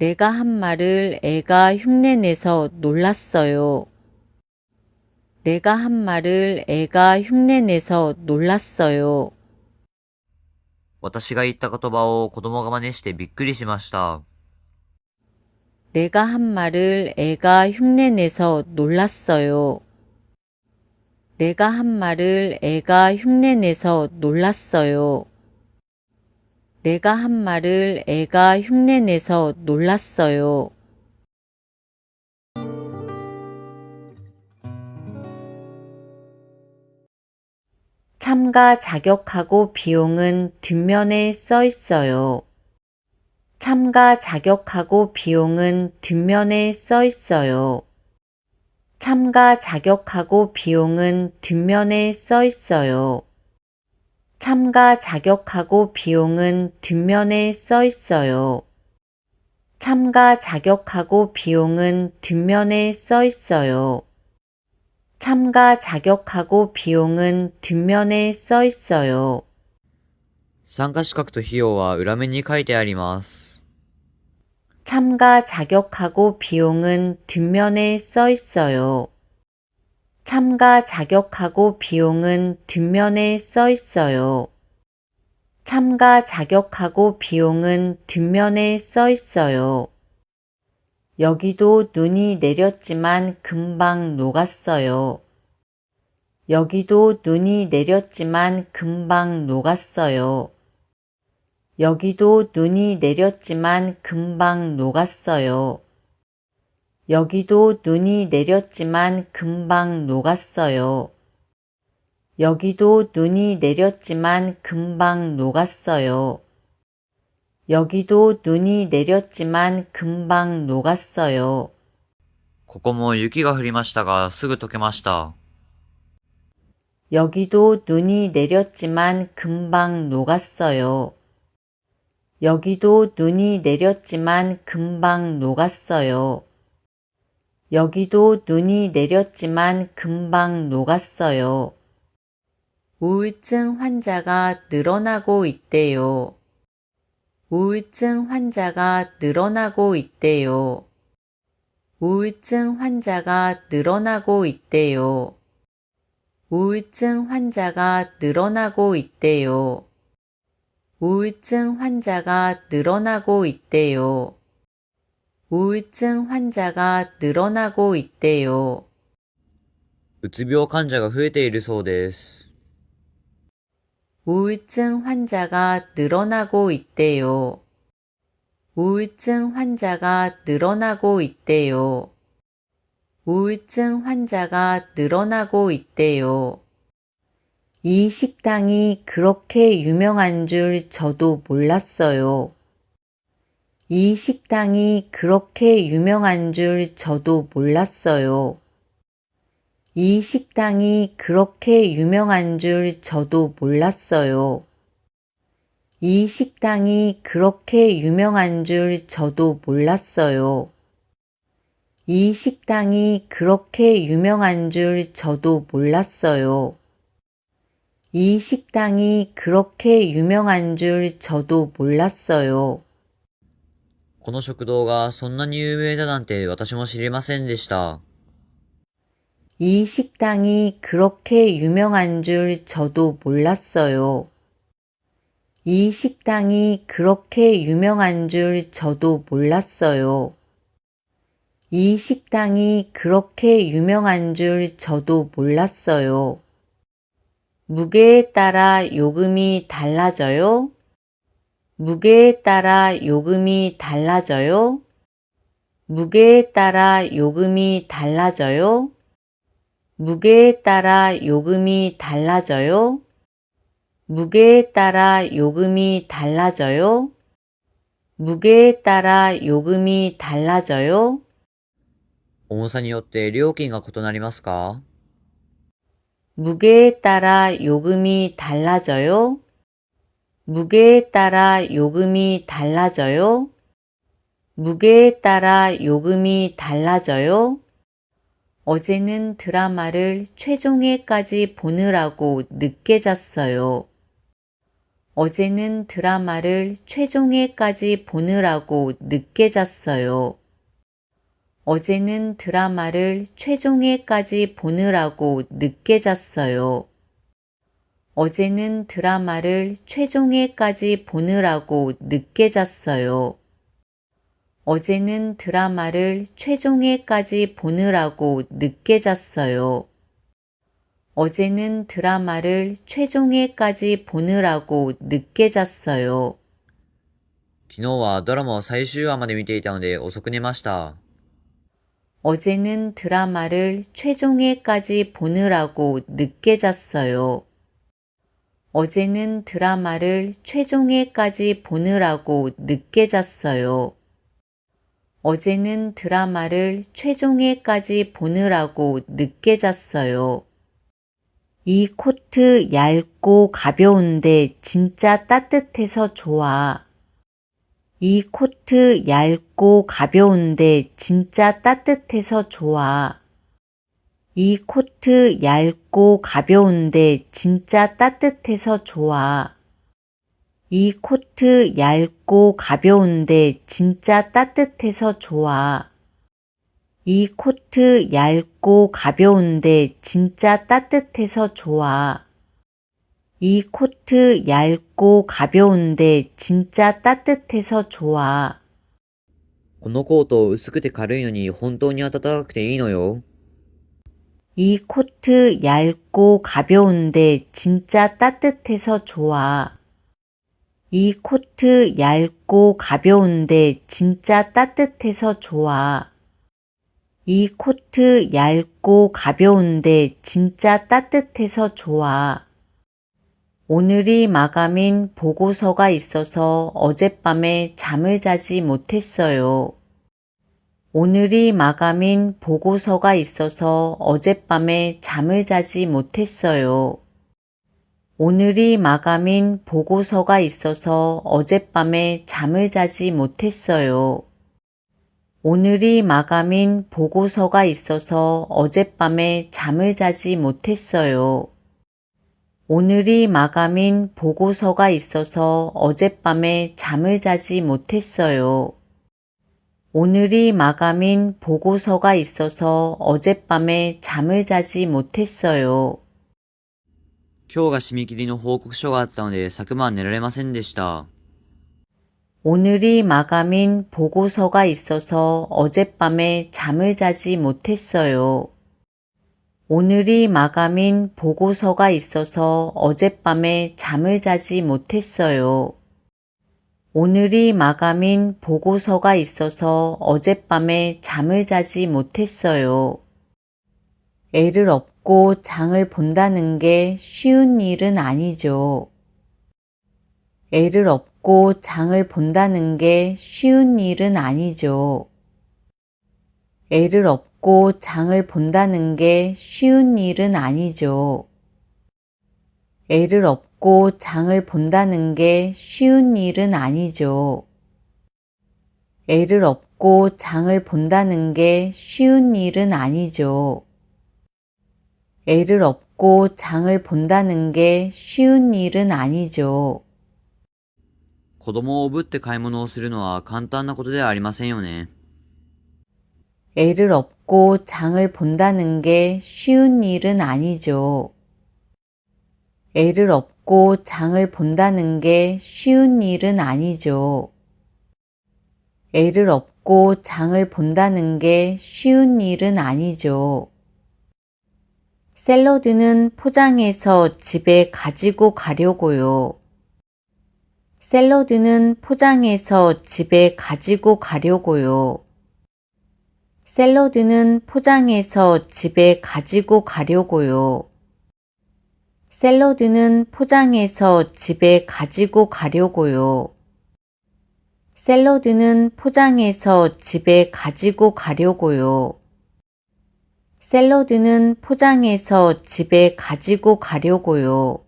내가 한 말을 애가 흉내내서 놀랐어요. 내가 한 말을 애가 흉내내서 놀랐어요. 私が言った言葉を子供が真似してびっくりしました。 내가 한 말을 애가 흉내내서 놀랐어요. 내가 한 말을 애가 흉내내서 놀랐어요. 내가 한 말을 애가 흉내내서 놀랐어요. 참가 자격하고 비용은 뒷면에 써 있어요. 참가 자격하고 비용은 뒷면에 써 있어요. 참가 자격하고 비용은 뒷면에 써 있어요. 참가 자격하고 비용은 뒷면에 써 있어요. 참가 자격하고 비용은 뒷면에 써 있어요. 참가 자격하고 비용은 뒷면에 써 있어요. 参加資格と費用は裏面に書いてあります。 참가 자격하고 비용은 뒷면에 써 있어요. 참가 자격하고 비용은 뒷면에 써 있어요. 참가 자격하고 비용은 뒷면에 써 있어요. 여기도 눈이 내렸지만 금방 녹았어요. 여기도 눈이 내렸지만 금방 녹았어요. 여기도 눈이 내렸지만 금방 녹았어요. 여기도 눈이 내렸지만 금방 녹았어요. 여기도 눈이 내렸지만 금방 녹았어요. 여기도 눈이 내렸지만 금방 녹았어요. ここも雪が降りましたがすぐ溶けました。 여기도 눈이 내렸지만 금방 녹았어요. 여기도 눈이 내렸지만 금방 녹았어요. 여기도 눈이 내렸지만 금방 녹았어요. 우울증 환자가 늘어나고 있대요. 우울증 환자가 늘어나고 있대요. 우울증 환자가 늘어나고 있대요. 우울증 환자가 늘어나고 있대요. 우울증 환자가 늘어나고 있대요. 우울증 환자가 늘어나고 있대요. うつ病患者が増えているそうです。 우울증 환자가 늘어나고 있대요. 우울증 환자가 늘어나고 있대요. 우울증 환자가 늘어나고 있대요. 이 식당이 그렇게 유명한 줄 저도 몰랐어요. 이 식당이 그렇게 유명한 줄 저도 몰랐어요. 이 식당이 그렇게 유명한 줄 저도 몰랐어요. 이 식당이 그렇게 유명한 줄 저도 몰랐어요. 이 식당이 그렇게 유명한 줄 저도 몰랐어요. 이 식당이 그렇게 유명한 줄 저도 몰랐어요. この食堂がそんなに有名だなんて私も知りませんでした。 이 식당이 그렇게 유명한 줄 저도 몰랐어요. 이 식당이 그렇게 유명한 줄 저도 몰랐어요. 이 식당이 그렇게 유명한 줄 저도 몰랐어요. 무게에 따라 요금이 달라져요? 무게에 따라 요금이 달라져요? 무게에 따라 요금이 달라져요? 무게에 따라 요금이 달라져요? 무게에 따라 요금이 달라져요? 무게에 따라 요금이 달라져요? 重さによって料金が異なりますか？ 무게에 따라 요금이 달라져요? 무게에 따라 요금이 달라져요? 무게에 따라 요금이 달라져요? 어제는 드라마를 최종회까지 보느라고 늦게 잤어요. 어제는 드라마를 최종회까지 보느라고 늦게 잤어요. 어제는 드라마를 최종회까지 보느라고 늦게 잤어요. 어제는 드라마를 최종회까지 보느라고 늦게 잤어요. 어제는 드라마를 최종회까지 보느라고 늦게 잤어요. 어제는 드라마를 최종회까지 보느라고 늦게 잤어요. 昨日はドラマを最終話まで見ていたので遅く寝ました。 어제는 드라마를 최종회까지 보느라고 늦게 잤어요. 어제는 드라마를 최종회까지 보느라고 늦게 잤어요. 어제는 드라마를 최종회까지 보느라고 늦게 잤어요. 이 코트 얇고 가벼운데 진짜 따뜻해서 좋아. 이 코트 얇고 가벼운데 진짜 따뜻해서 좋아. 이 코트 얇고 가벼운데 진짜 따뜻해서 좋아. 이 코트 얇고 가벼운데 진짜 따뜻해서 좋아. 이 코트 얇고 가벼운데 진짜 따뜻해서 좋아. 이 코트 얇고 가벼운데 진짜 따뜻해서 좋아. このコート薄くて軽いのに本当に暖かくていいのよ。 이 코트 얇고 가벼운데 진짜 따뜻해서 좋아. 이 코트 얇고 가벼운데 진짜 따뜻해서 좋아. 이 코트 얇고 가벼운데 진짜 따뜻해서 좋아. 오늘이 마감인 보고서가 있어서 어젯밤에 잠을 자지 못했어요. 오늘이 마감인 보고서가 있어서 어젯밤에 잠을 자지 못했어요. 오늘이 마감인 보고서가 있어서 어젯밤에 잠을 자지 못했어요. 오늘이 마감인 보고서가 있어서 어젯밤에 잠을 자지 못했어요. 오늘이 마감인 보고서가 있어서 어젯밤에 잠을 자지 못했어요. 오늘이 마감인 보고서가 있어서 어젯밤에 잠을 자지 못했어요. 今日が締め切りの報告書があったので昨晩寝られませんでした。 오늘이 마감인 보고서가 있어서 어젯밤에 잠을 자지 못했어요. 오늘이 마감인 보고서가 있어서 어젯밤에 잠을 자지 못했어요. 오늘이 마감인 보고서가 있어서 어젯밤에 잠을 자지 못했어요. 애를 업고 장을 본다는 게 쉬운 일은 아니죠. 애를 업고 장을 본다는 게 쉬운 일은 아니죠. 애를 업고 장을 본다는 게 쉬운 일은 아니죠. 애를 업고 장을 본다는 게 쉬운 일은 아니죠. 애를 업고 장을 본다는 게 쉬운 일은 아니죠. 애를 업고 장을 본다는 게 쉬운 일은 아니죠. 子供をおぶって買い物をするのは簡単なことではありませんよね。 애를 업고 장을 본다는 게 쉬운 일은 아니죠. 애를 업고 장을 본다는 게 쉬운 일은 아니죠. 애를 업고 장을 본다는 게 쉬운 일은 아니죠. 샐러드는 포장해서 집에 가지고 가려고요. 샐러드는 포장해서 집에 가지고 가려고요. 샐러드는 포장해서 집에 가지고 가려고요. 샐러드는 포장해서 집에 가지고 가려고요. 샐러드는 포장해서 집에 가지고 가려고요. 샐러드는 포장해서 집에 가지고 가려고요.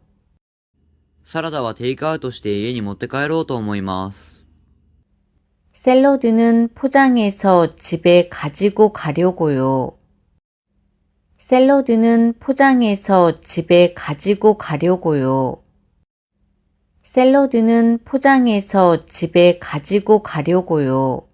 サラダはテイクアウトして家に持って帰ろうと思います。 샐러드는 포장해서 집에 가지고 가려고요. 샐러드는 포장해서 집에 가지고 가려고요. 샐러드는 포장해서 집에 가지고 가려고요.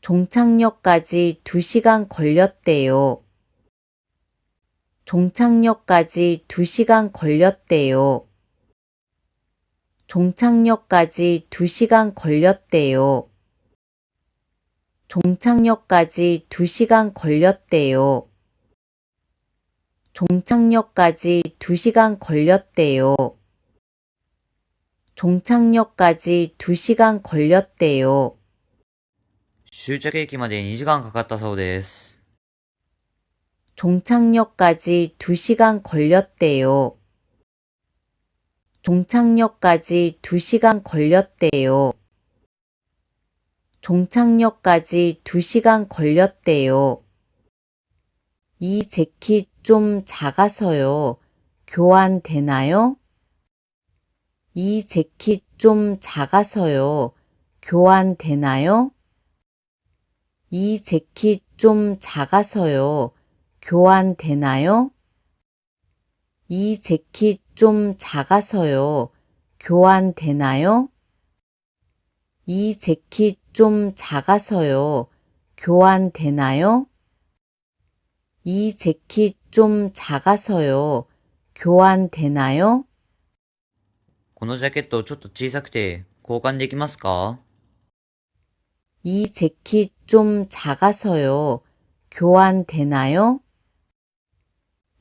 종착역까지 2시간 걸렸대요. 종착역까지 2시간 걸렸대요. 종착역까지 2시간 걸렸대요. 종착역까지 2시간 걸렸대요. 종착역까지 2시간 걸렸대요. 종착역까지 2시간 걸렸대요. 終着駅まで2時間かかったそうです。 종착역까지 2시간 걸렸대요. 종착역까지 2시간 걸렸대요. 종착역까지 2시간 걸렸대요. 이 재킷 좀 작아서요. 교환되나요? 이 재킷 좀 작아서요. 교환되나요? 이 재킷 좀 작아서요. 교환되나요? 이 재킷 좀 작아서요. 교환되나요? 이 재킷 좀 작아서요. 교환되나요? 이 재킷 좀 작아서요. 교환되나요? このジャケットちょっと小さくて交換できますか？ 이 재킷 좀 작아서요. 교환되나요?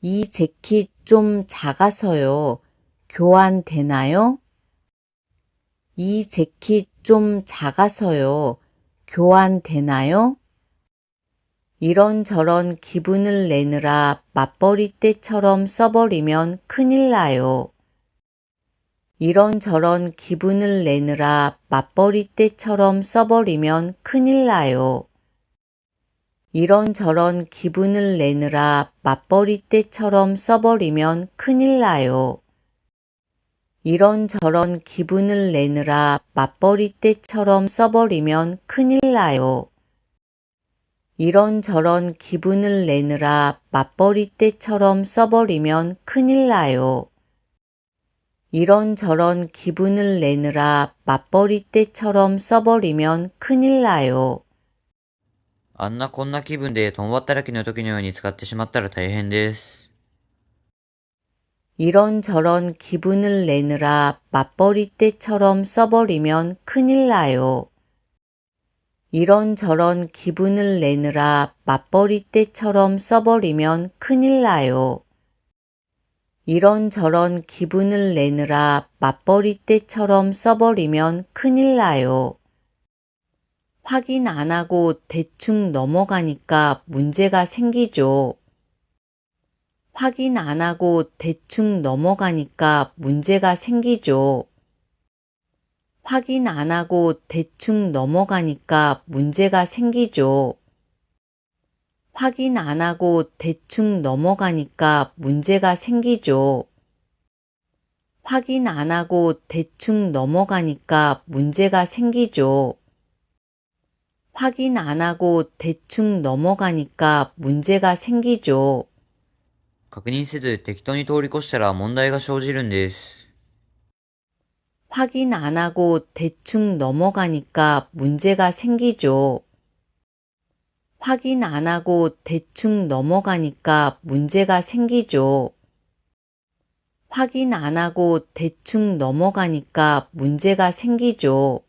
이 재킷 좀 작아서요. 교환되나요? 이 재킷 좀 작아서요. 교환되나요? 이런저런 기분을 내느라 맞벌이 때처럼 써버리면 큰일 나요. 이런저런 기분을 내느라 맞벌이 때처럼 써버리면 큰일 나요. 이런저런 기분을 내느라 맞벌이 때처럼 써버리면 큰일 나요. 이런저런 기분을 내느라 맞벌이 때처럼 써버리면 큰일 나요. 이런저런 기분을 내느라 맞벌이 때처럼 써버리면 큰일 나요. 이런저런 기분을 내느라 맞벌이 때처럼 써버리면 큰일 나요. あんなこんな気分で共働きの時のように使ってしまったら大変です。이런저런 기분을 내느라 맞벌이 때처럼 써버리면 큰일 나요. 이런저런 기분을 내느라 맞벌이 때처럼 써버리면 큰일 나요. 이런저런 기분을 내느라 맞벌이 때처럼 써버리면 큰일 나요. 확인 안 하고 대충 넘어가니까 문제가 생기죠. 확인 안 하고 대충 넘어가니까 문제가 생기죠. 확인 안 하고 대충 넘어가니까 문제가 생기죠. 확인 안 하고 대충 넘어가니까 문제가 생기죠. 확인 안 하고 대충 넘어가니까 문제가 생기죠. 확인 안 하고 대충 넘어가니까 문제가 생기죠. 確認せず適当に通り越したら問題が生じるんです。확인 안 하고 대충 넘어가니까 문제가 생기죠. 확인 안 하고 대충 넘어가니까 문제가 생기죠. 확인 안 하고 대충 넘어가니까 문제가 생기죠.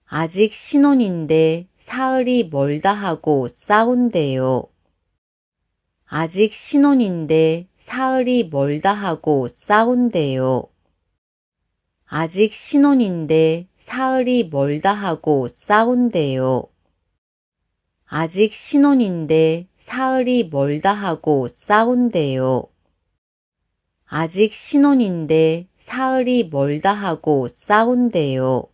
아직 신혼인데 사흘이 멀다 하고 싸운대요. 아직 신혼인데 사흘이 멀다 하고 싸운대요. 아직 신혼인데 사흘이 멀다 하고 싸운대요. 아직 신혼인데 사흘이 멀다 하고 싸운대요. 아직 신혼인데 사흘이 멀다 하고 싸운대요.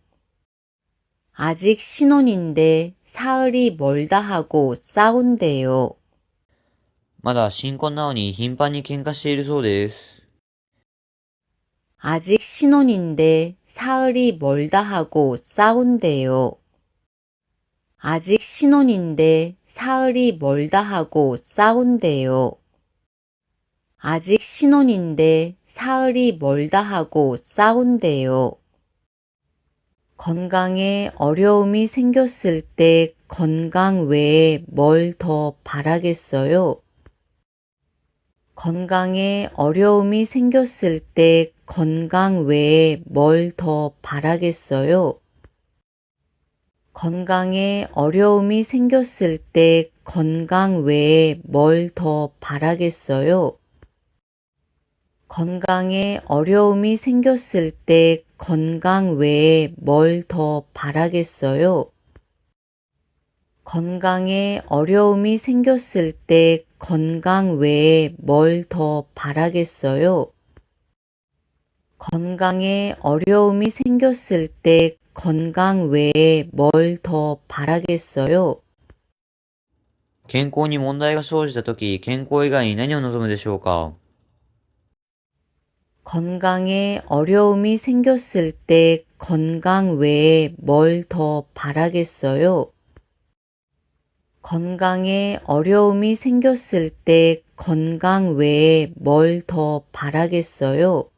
아직 신혼인데 사흘이 멀다 하고 싸운대요. まだ新婚なのに頻繁に喧嘩しているそうです。아직 신혼인데 사흘이 멀다 하고 싸운대요. 아직 신혼인데 사흘이 멀다 하고 싸운대요. 아직 신혼인데 사흘이 멀다 하고 싸운대요. 건강에 어려움이 생겼을 때 건강 외에 뭘 더 바라겠어요? 건강에 어려움이 생겼을 때 건강 외에 뭘 더 바라겠어요? 건강에 어려움이 생겼을 때 건강 외에 뭘 더 바라겠어요? 건강에 어려움이 생겼을 때 건강 외에 뭘 더 바라겠어요? 건강에 어려움이 생겼을 때 건강 외에 뭘 더 바라겠어요? 건강에 어려움이 생겼을 때 건강 외에 뭘 더 바라겠어요? 健康に問題が生じたとき、健康以外に何を望むでしょうか？ 건강에 어려움이 생겼을 때 건강 외에 뭘 더 바라겠어요? 건강에 어려움이 생겼을 때 건강 외에 뭘 더 바라겠어요?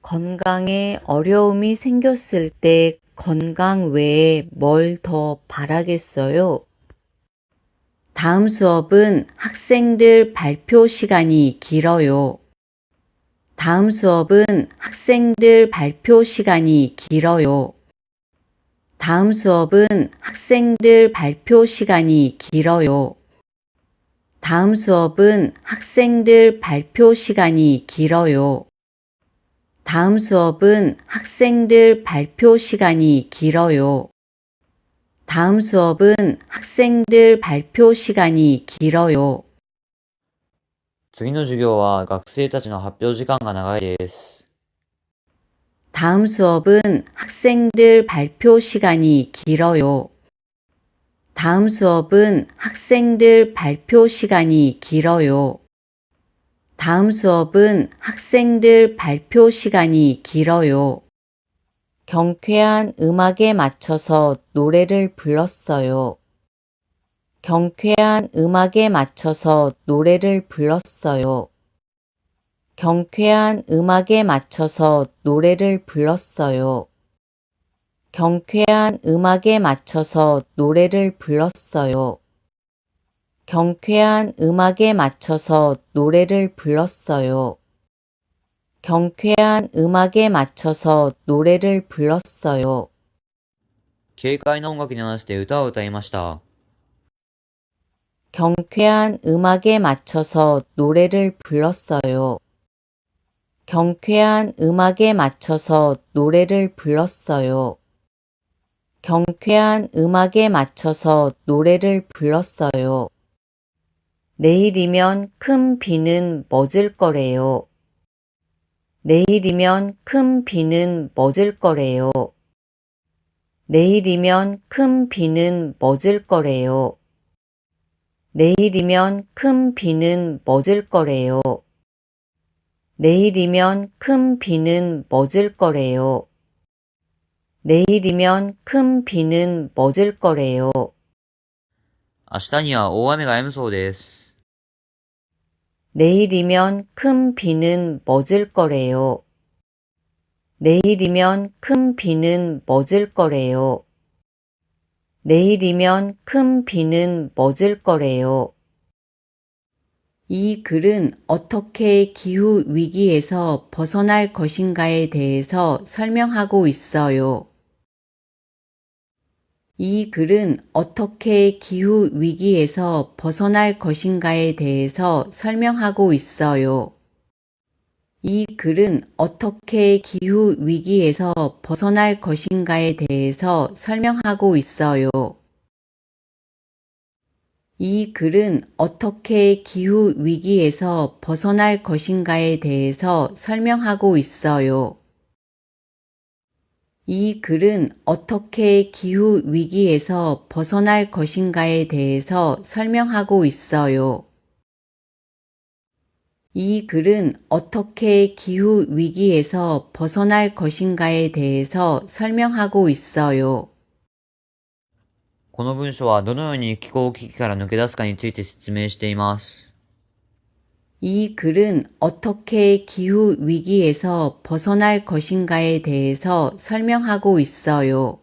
건강에 어려움이 생겼을 때 건강 외에 뭘 더 바라겠어요? 다음 수업은 학생들 발표 시간이 길어요. 다음 수업은 학생들 발표 시간이 길어요. 다음 수업은 학생들 발표 시간이 길어요. 다음 수업은 학생들 발표 시간이 길어요. 다음 수업은 학생들 발표 시간이 길어요. 다음 수업은 학생들 발표 시간이 길어요. 次の授業は学生たちの発表時間が長いです。 다음 수업은 학생들 발표 시간이 길어요. 다음 수업은 학생들 발표 시간이 길어요. 다음 수업은 학생들 발표 시간이 길어요. 경쾌한 음악에 맞춰서 노래를 불렀어요. 경쾌한 음악에 맞춰서 노래를 불렀어요. 경쾌한 음악에 맞춰서 노래를 불렀어요. 경쾌한 음악에 맞춰서 노래를 불렀어요. 경쾌한 음악에 맞춰서 노래를 불렀어요. 경쾌한 음악에 맞춰서 노래를 불렀어요. 軽快な音楽に合わせて歌を歌いました。 경쾌한 음악에 맞춰서 노래를 불렀어요. 경쾌한 음악에 맞춰서 노래를 불렀어요. 경쾌한 음악에 맞춰서 노래를 불렀어요. 내일이면 큰 비는 멎을 거래요. 내일이면 큰 비는 멎을 거래요. 내일이면 큰 비는 멎을 거래요. 내일이면 큰 비는 멎을 거래요. 내일이면 큰 비는 멎을 거래요. 내일이면 큰 비는 멎을 거래요. 明日には大雨が止むそうです。 내일이면 큰 비는 멎을 거래요. 내일이면 큰 비는 멎을 거래요. 내일이면 큰 비는 멎을 거래요. 이 글은 어떻게 기후 위기에서 벗어날 것인가에 대해서 설명하고 있어요. 이 글은 어떻게 기후 위기에서 벗어날 것인가에 대해서 설명하고 있어요. 이 글은 어떻게 기후 위기에서 벗어날 것인가에 대해서 설명하고 있어요. 이 글은 어떻게 기후 위기에서 벗어날 것인가에 대해서 설명하고 있어요. 이 글은 어떻게 기후 위기에서 벗어날 것인가에 대해서 설명하고 있어요. 이 글은 어떻게 기후 위기에서 벗어날 것인가에 대해서 설명하고 있어요. この文章はどのように気候危機から抜け出すかについて説明しています。 이 글은 어떻게 기후 위기에서 벗어날 것인가에 대해서 설명하고 있어요.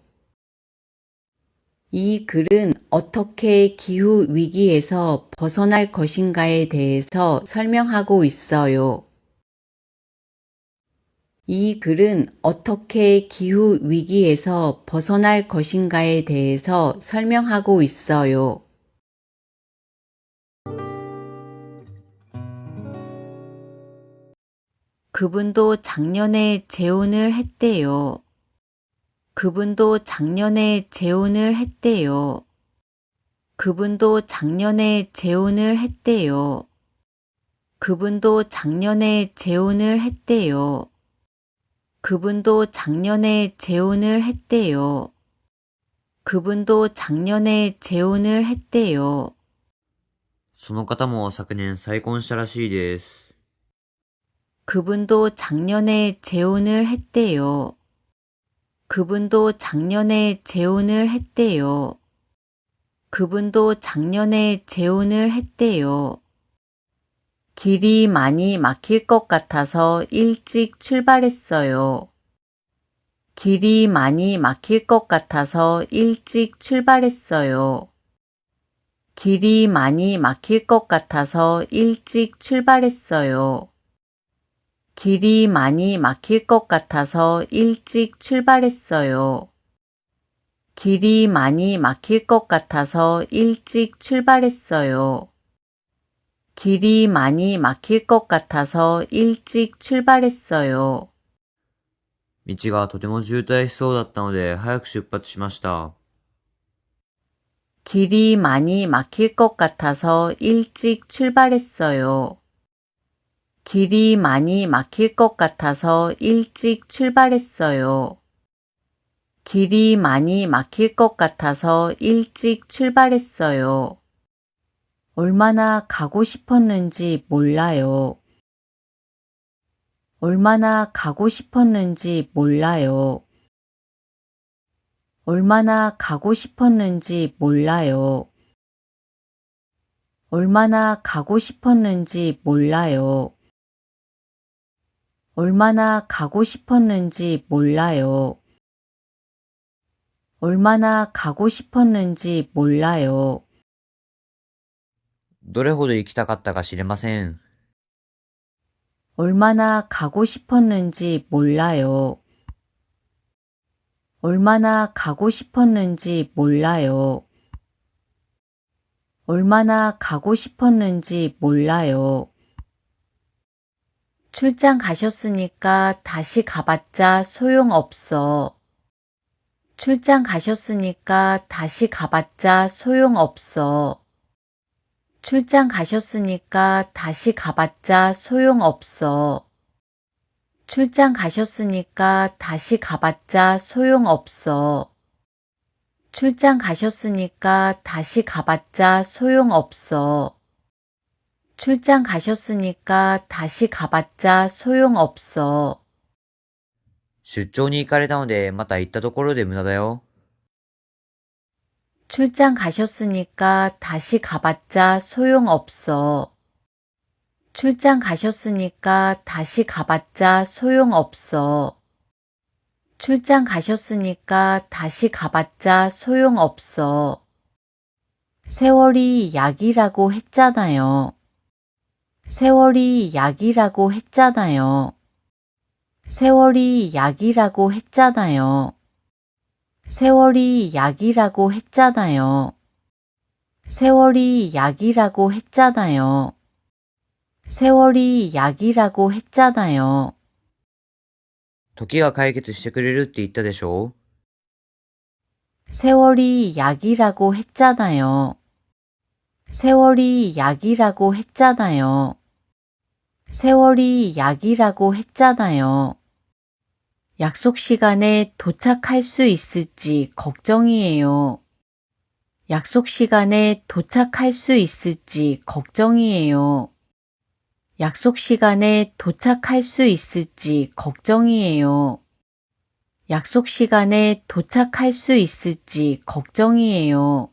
이 글은 어떻게 기후 위기에서 벗어날 것인가에 대해서 설명하고 있어요. 이 글은 어떻게 기후 위기에서 벗어날 것인가에 대해서 설명하고 있어요. 그분도 작년에 재혼을 했대요. 그분도 작년에 재혼을 했대요. 그분도 작년에 재혼을 했대요. 그분도 작년에 재혼을 했대요. 그분도 작년에 재혼을 했대요. 그분도 작년에 재혼을 했대요. その方も昨年再婚したらしいです。 그분도 작년에 재혼을 했대요. 그분도 작년에 재혼을 했대요. 그분도 작년에 재혼을 했대요. 길이 많이 막힐 것 같아서 일찍 출발했어요. 길이 많이 막힐 것 같아서 일찍 출발했어요. 길이 많이 막힐 것 같아서 일찍 출발했어요. 길이 많이 막힐 것 같아서 일찍 출발했어요. 길이 많이 막힐 것 같아서 일찍 출발했어요. 길이 많이 막힐 것 같아서 일찍 출발했어요. 道がとても渋滞しそうだったので早く出発しました。 길이 많이 막힐 것 같아서 일찍 출발했어요. 길이 많이 막힐 것 같아서 일찍 출발했어요. 길이 많이 막힐 것 같아서 일찍 출발했어요. 얼마나 가고 싶었는지 몰라요. 얼마나 가고 싶었는지 몰라요. 얼마나 가고 싶었는지 몰라요. 얼마나 가고 싶었는지 몰라요. 明日は晴れそうです。 얼마나 가고 싶었는지 몰라요. 明日は晴れそうです。 얼마나 가고 싶었는지 몰라요. 얼마나 가고 싶었는지 몰라요. 얼마나 가고 싶었는지 몰라요. どれほど行きたかったか知れません。 얼마나 가고 싶었는지 몰라요. 얼마나 가고 싶었는지 몰라요. 얼마나 가고 싶었는지 몰라요. 출장 가셨으니까 다시 가봤자 소용없어. 출장 가셨으니까 다시 가봤자 소용없어. 출장 가셨으니까 다시 가봤자 소용없어. 출장 가셨으니까 다시 가봤자 소용없어. 출장 가셨으니까 다시 가봤자 소용없어. 출장 가셨으니까 다시 가봤자 소용없어. 出張に行かれたので、また行ったところで無駄だよ。 출장 가셨으니까 다시 가봤자 소용없어. 출장 가셨으니까 다시 가봤자 소용없어. 출장 가셨으니까 다시 가봤자 소용없어. 세월이 약이라고 했잖아요. 세월이 약이라고 했잖아요. 세월이 약이라고 했잖아요. 세월이 약이라고 했잖아요. 세월이 약이라고 했잖아요. 세월이 약이라고 했잖아요. 時が解決してくれるって言ったでしょう？ 세월이 약이라고 했잖아요. 세월이 약이라고 했잖아요. 세월이 약이라고 했잖아요. 약속 시간에 도착할 수 있을지 걱정이에요. 약속 시간에 도착할 수 있을지 걱정이에요. 약속 시간에 도착할 수 있을지 걱정이에요. 약속 시간에 도착할 수 있을지 걱정이에요.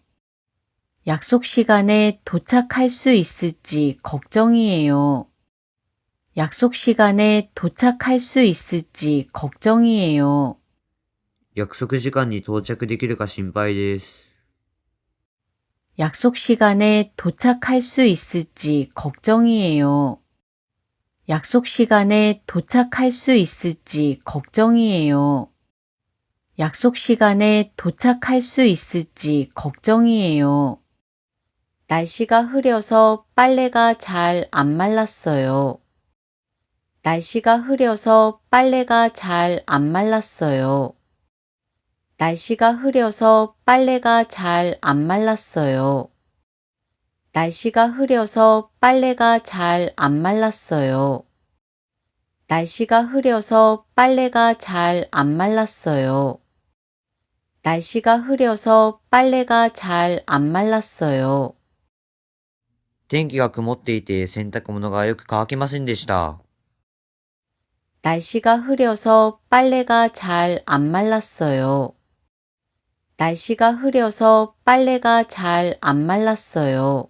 약속 시간에 도착할 수 있을지 걱정이에요. 약속 시간에 도착할 수 있을지 걱정이에요. 約束時間に到着できるか心配です。 약속 시간에 도착할 수 있을지 걱정이에요. 약속 시간에 도착할 수 있을지 걱정이에요. 약속 시간에 도착할 수 있을지 걱정이에요. 날씨가 흐려서 빨래가 잘 안 말랐어요. 날씨가 흐려서 빨래가 잘 안 말랐어요. 날씨가 흐려서 빨래가 잘 안 말랐어요. 날씨가 흐려서 빨래가 잘 안 말랐어요. 날씨가 흐려서 빨래가 잘 안 말랐어요. 날씨가 흐려서 빨래가 잘 안 말랐어요. 天気が曇っていて洗濯物がよく乾きませんでした。 날씨가 흐려서 빨래가 잘 안 말랐어요. 날씨가 흐려서 빨래가 잘 안 말랐어요.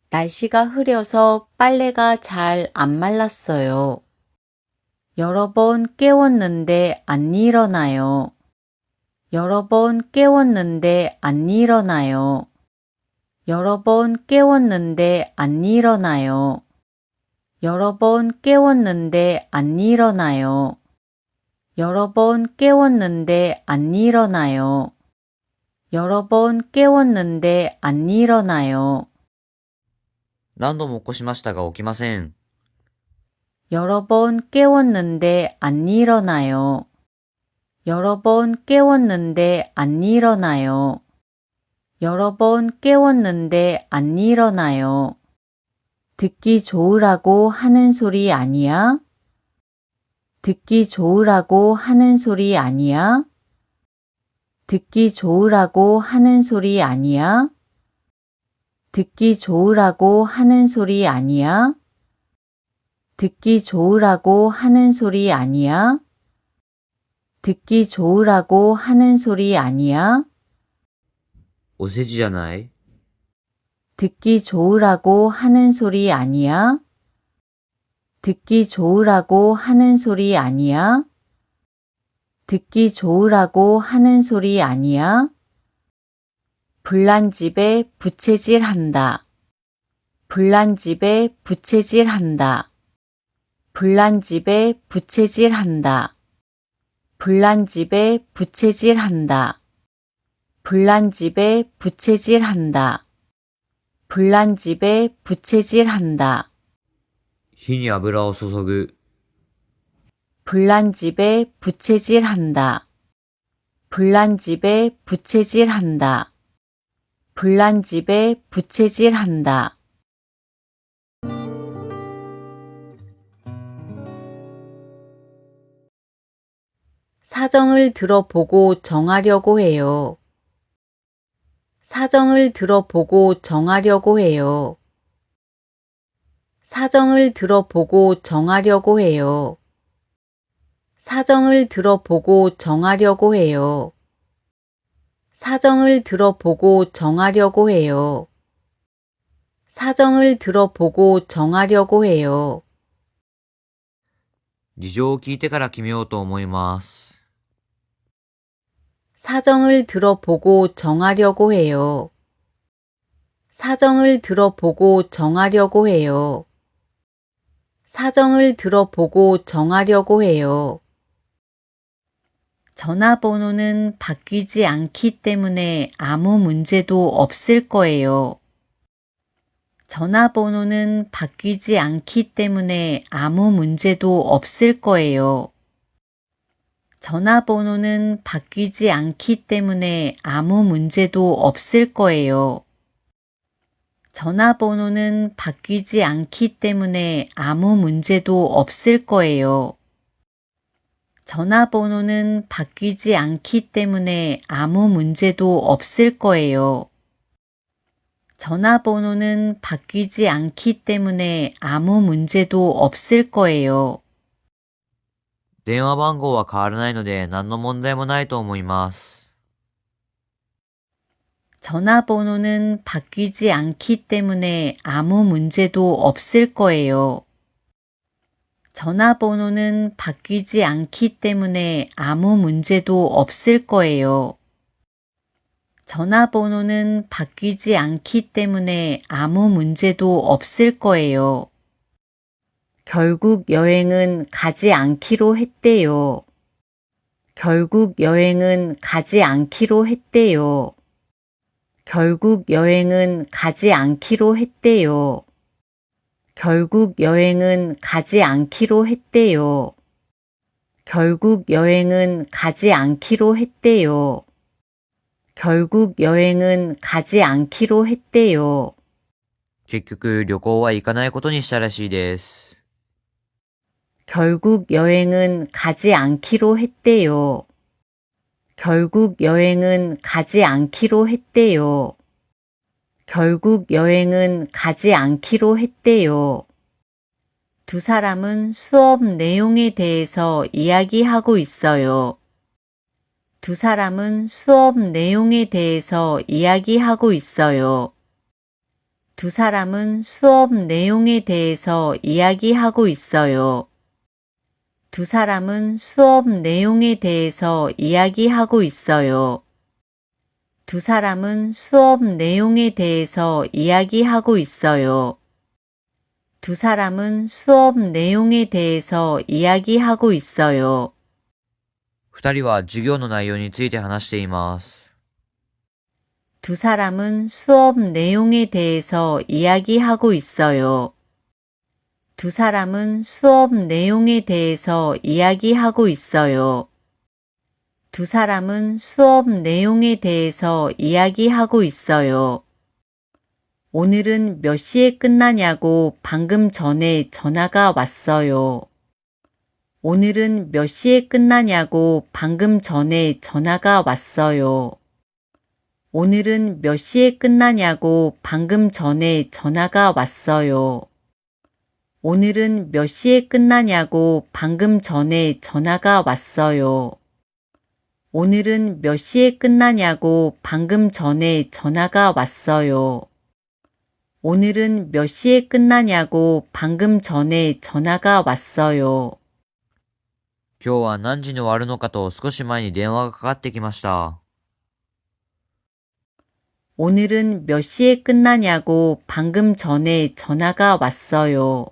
날씨가 흐려서 빨래가 잘 안 말랐어요. 여러 번 깨웠는데 안 일어나요. 여러 번 깨웠는데 안 일어나요. 여러 번 깨웠는데 안 일어나요. 여러 번 깨웠는데 안 일어나요. 여러 번 깨웠는데 안 일어나요. 여러 번 깨웠는데 안 일어나요. 何度も起こしましたが起きません。 여러 번 깨웠는데 안 일어나요. 여러 번 깨웠는데 안 일어나요. 여러 번 깨웠는데 안 일어나요. 듣기 좋으라고 하는 소리 아니야? 듣기 좋으라고 하는 소리 아니야? 듣기 좋으라고 하는 소리 아니야? 듣기 좋으라고 하는 소리 아니야? 듣기 좋으라고 하는 소리 아니야? 듣기 좋으라고 하는 소리 아니야? お世辞じゃない？ 듣기 좋으라고 하는 소리 아니야? 듣기 좋으라고 하는 소리 아니야? 듣기 좋으라고 하는 소리 아니야? 불난 집에 부채질 한다. 불난 집에 부채질 한다. 불난 집에 부채질 한다. 불난 집에 부채질 한다. 불난 집에 부채질 한다. 불난 집에 부채질 한다. 火に油を注ぐ。 불난 집에 부채질 한다. 불난 집에 부채질 한다. 불난 집에 부채질 한다. 사정을 들어보고 정하려고 해요. 사정을 들어보고 정하려고 해요. 사정을 들어보고 정하려고 해요. 사정을 들어보고 정하려고 해요. 사정을 들어보고 정하려고 해요. 사정을 들어보고 정하려고 해요. 事情を聞いてから決めようと思います。 사정을 들어보고 정하려고 해요. 사정을 들어보고 정하려고 해요. 사정을 들어보고 정하려고 해요. 전화번호는 바뀌지 않기 때문에 아무 문제도 없을 거예요. 전화번호는 바뀌지 않기 때문에 아무 문제도 없을 거예요. 전화번호는 바뀌지 않기 때문에 아무 문제도 없을 거예요. 전화번호는 바뀌지 않기 때문에 아무 문제도 없을 거예요. 전화번호는 바뀌지 않기 때문에 아무 문제도 없을 거예요. 전화번호는 바뀌지 않기 때문에 아무 문제도 없을 거예요. 電話番号は変わらないので何の問題もないと思います。 전화번호는 바뀌지 않기 때문에 아무 문제도 없을 거예요. 전화번호는 바뀌지 않기 때문에 아무 문제도 없을 거예요. 전화번호는 바뀌지 않기 때문에 아무 문제도 없을 거예요. 결국 여행은 가지 않기로 했대요. 결국 여행은 가지 않기로 했대요. 결국 여행은 가지 않기로 했대요. 결국 여행은 가지 않기로 했대요. 결국 여행은 가지 않기로 했대요. 결국 여행은 가지 않기로 했대요. 結局旅行は行かないことにしたらしいです。 결국 여행은 가지 않기로 했대요. 결국 여행은 가지 않기로 했대요. 결국 여행은 가지 않기로 했대요. 두 사람은 수업 내용에 대해서 이야기하고 있어요. 두 사람은 수업 내용에 대해서 이야기하고 있어요. 두 사람은 수업 내용에 대해서 이야기하고 있어요. 두 사람은 수업 내용에 대해서 이야기하고 있어요. 두 사람은 수업 내용에 대해서 이야기하고 있어요. 두 사람은 수업 내용에 대해서 이야기하고 있어요. 二人は授業の内容について話しています。 두 사람은 수업 내용에 대해서 이야기하고 있어요. 두 사람은 수업 내용에 대해서 이야기하고 있어요. 두 사람은 수업 내용에 대해서 이야기하고 있어요. 오늘은 몇 시에 끝나냐고 방금 전에 전화가 왔어요. 오늘은 몇 시에 끝나냐고 방금 전에 전화가 왔어요. 오늘은 몇 시에 끝나냐고 방금 전에 전화가 왔어요. 오늘은 몇 시에 끝나냐고 방금 전에 전화가 왔어요. 오늘은 몇 시에 끝나냐고 방금 전에 전화가 왔어요. 오늘은 몇 시에 끝나냐고 방금 전에 전화가 왔어요. 今日は何時に終わるのかと少し前に電話がかかってきました。 오늘은 몇 시에 끝나냐고 방금 전에 전화가 왔어요.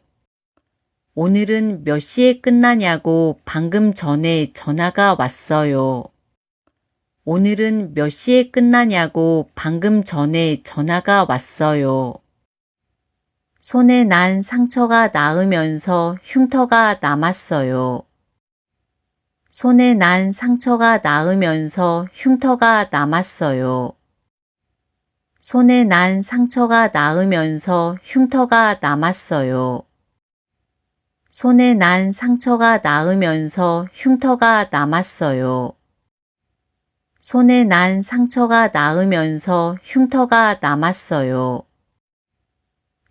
오늘은 몇 시에 끝나냐고 방금 전에 전화가 왔어요. 오늘은 몇 시에 끝나냐고 방금 전에 전화가 왔어요. 손에 난 상처가 나으면서 흉터가 남았어요. 손에 난 상처가 나으면서 흉터가 남았어요. 손에 난 상처가 나으면서 흉터가 남았어요. 손에 난 상처가 나으면서 흉터가 남았어요. 손에 난 상처가 나으면서 흉터가 남았어요.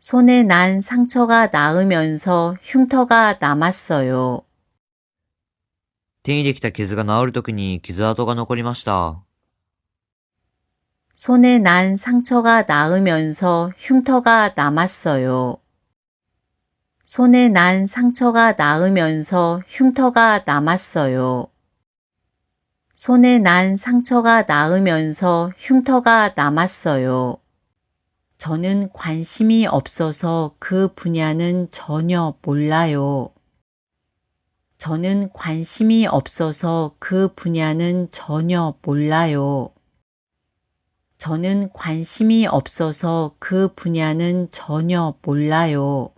손에 난 상처가 나으면서 흉터가 남았어요. 手にできた傷が治るときに傷跡が残りました。 손에 난 상처가 나으면서 흉터가 남았어요. 손에 난 상처가 나으면서 흉터가 남았어요. 손에 난 상처가 나으면서 흉터가 남았어요. 저는 관심이 없어서 그 분야는 전혀 몰라요. 저는 관심이 없어서 그 분야는 전혀 몰라요. 저는 관심이 없어서 그 분야는 전혀 몰라요.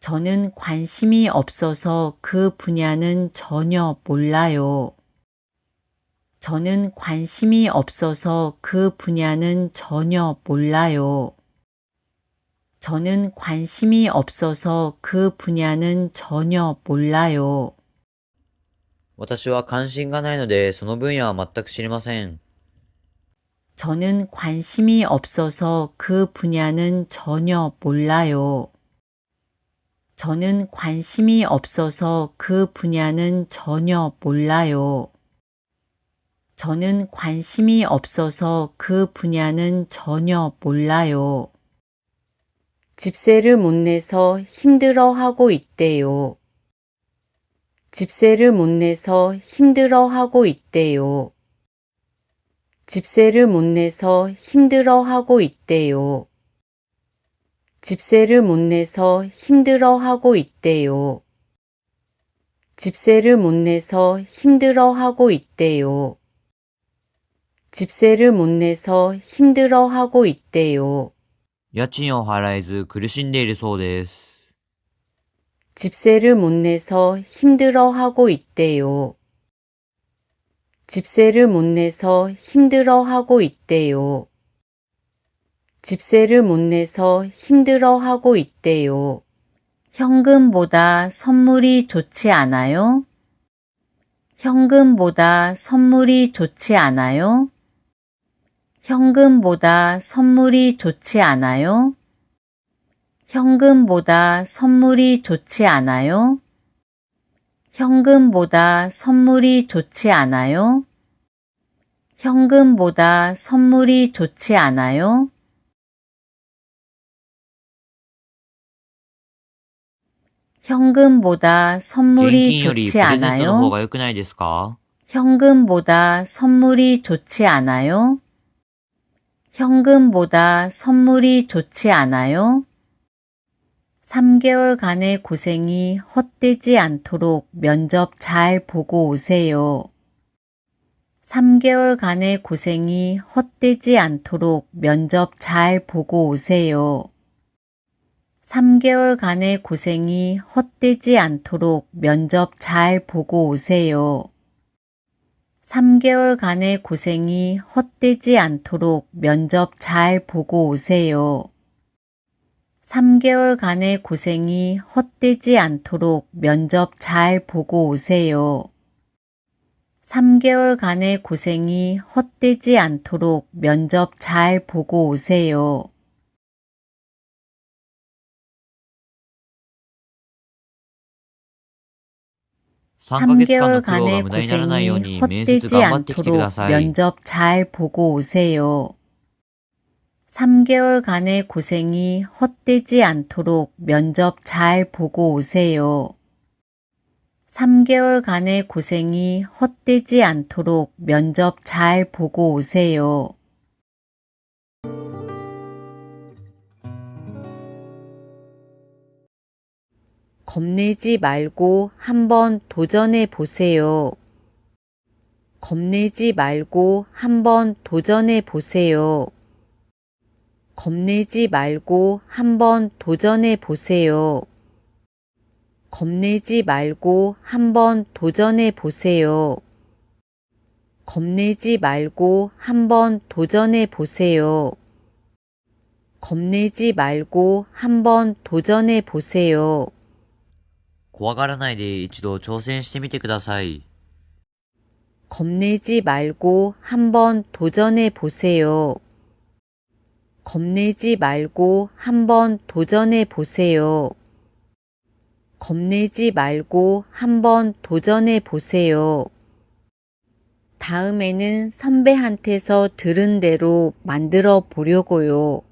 저는 관심이 없어서 그 분야는 전혀 몰라요. 저는 관심이 없어서 그 분야는 전혀 몰라요. 저는 관심이 없어서 그 분야는 전혀 몰라요. 私は関心がないのでその分野は全く知りません。 저는 관심이 없어서 그 분야는 전혀 몰라요. 저는 관심이 없어서 그 분야는 전혀 몰라요. 저는 관심이 없어서 그 분야는 전혀 몰라요. 집세를 못 내서 힘들어하고 있대요. 집세를 못 내서 힘들어하고 있대요. 집세를 못 내서 힘들어하고 있대요. 집세를 못 내서 힘들어하고 있대요. 집세를 못 내서 힘들어하고 있대요. 집세를 못 내서 힘들어하고 있대요. 家賃を払えず苦しんでいるそうです。 집세를 못 내서 힘들어하고 있대요. 집세를 못 내서 힘들어하고 있대요. 집세를 못 내서 힘들어하고 있대요. 현금보다 선물이 좋지 않아요? 현금보다 선물이 좋지 않아요? 현금보다 선물이 좋지 않아요? 현금보다 선물이 좋지 않아요? 현금보다 선물이 좋지 않아요? 현금보다 선물이 좋지 않아요? 현금보다 現 선물이 金よりプ 좋지 レゼントの方 않아요? が良くないですか？ 현금보다 선물이 좋지 않아요? 현금보다 선물이 좋지 않아요? 3개월간의 고생이 헛되지 않도록 면접 잘 보고 오세요. 3개월간의 고생이 헛되지 않도록 면접 잘 보고 오세요. 3개월간의 고생이 헛되지 않도록 면접 잘 보고 오세요. 3개월간의 고생이 헛되지 않도록 면접 잘 보고 오세요. 3개월간의 고생이 헛되지 않도록 면접 잘 보고 오세요. 3개월간의 고생이 헛되지 않도록 면접 잘 보고 오세요. 3ヶ月間の苦労が 3개월간의 無駄にならないよう 고생이 に面接 헛되지 頑張ってきてくだ 않도록 さい。 면접 잘 보고 오세요. 3개월간의 고생이 헛되지 않도록 면접 잘 보고 오세요. 3개월간의 고생이 헛되지 않도록 면접 잘 보고 오세요. 겁내지 말고 한번 도전해 보세요. 겁내지 말고 한번 도전해 보세요. 겁내지 말고 한번 도전해 보세요. 겁내지 말고 한번 도전해 보세요. 겁내지 말고 한번 도전해 보세요. 겁내지 말고 한번 도전해 보세요. 怖がらないで一度挑戦してみてください。 겁내지 말고 한번 도전해 보세요. 겁내지 말고 한번 도전해 보세요. 겁내지 말고 한번 도전해 보세요. 다음에는 선배한테서 들은 대로 만들어 보려고요.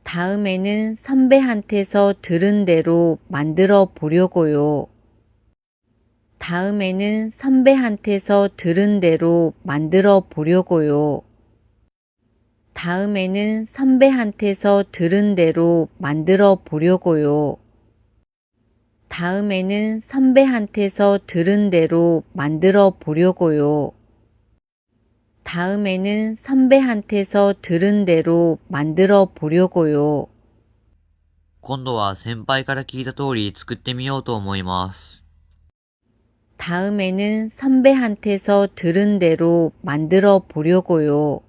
다음에는 선배한테서 들은 대로 만들어 보려고요. 다음에는 선배한테서 들은 대로 만들어 보려고요. 다음에는 선배한테서 들은 대로 만들어 보려고요. 다음에는 선배한테서 들은 대로 만들어 보려고요. 다음에는 선배한테서 들은 대로 만들어 보려고요. 今度は先輩から聞いた通り作ってみようと思います。 다음에는 선배한테서 들은 대로 만들어 보려고요.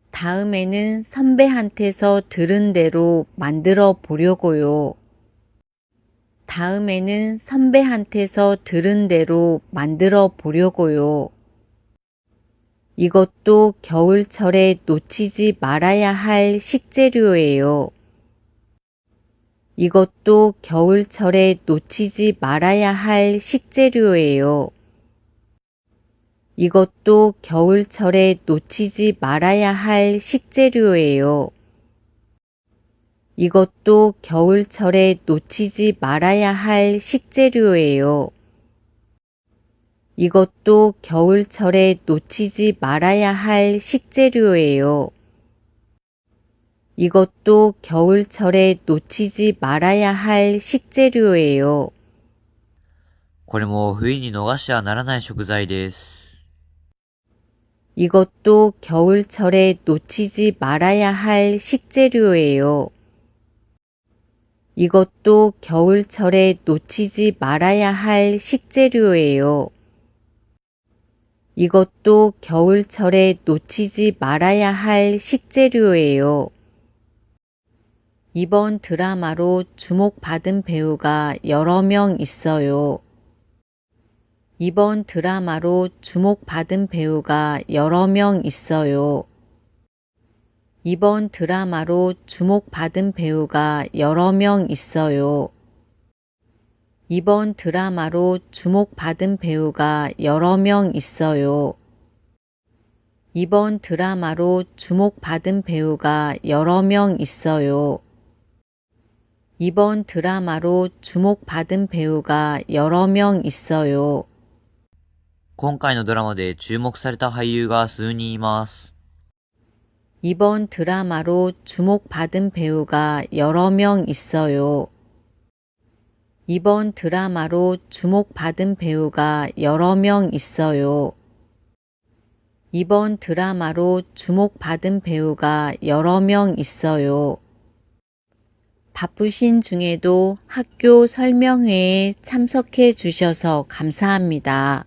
다음에는 선배한테서 들은 대로 만들어 보려고요. 다음에는 선배한테서 들은 대로 만들어 보려고요. 이것도 겨울철에 놓치지 말아야 할 식재료예요. 이것도 겨울철에 놓치지 말아야 할 식재료예요. 이것도 겨울철에 놓치지 말아야 할 식재료예요. 이것도 겨울철에 놓치지 말아야 할 식재료예요. 이것도 겨울철에 놓치지 말아야 할 식재료예요. 이것도 겨울철에 놓치지 말아야 할 식재료예요. これも冬に逃してはならない食材です。 이것도 겨울철에 놓치지 말아야 할 식재료예요. 이것도 겨울철에 놓치지 말아야 할 식재료예요. 이것도 겨울철에 놓치지 말아야 할 식재료예요. 이번 드라마로 주목받은 배우가 여러 명 있어요. 이번 드라마로 주목받은 배우가 여러 명 있어요. 이번 드라마로 주목받은 배우가 여러 명 있어요. 이번 드라마로 주목받은 배우가 여러 명 있어요. 이번 드라마로 주목받은 배우가 여러 명 있어요. 이번 드라마로 주목받은 배우가 여러 명 있어요. 今回のドラマで注目された俳優が数人います。 이번 드라마로 주목받은 배우가 여러 명 있어요. 이번 드라마로 주목받은 배우가 여러 명 있어요. 이번 드라마로 주목받은 배우가 여러 명 있어요. 바쁘신 중에도 학교 설명회에 참석해 주셔서 감사합니다.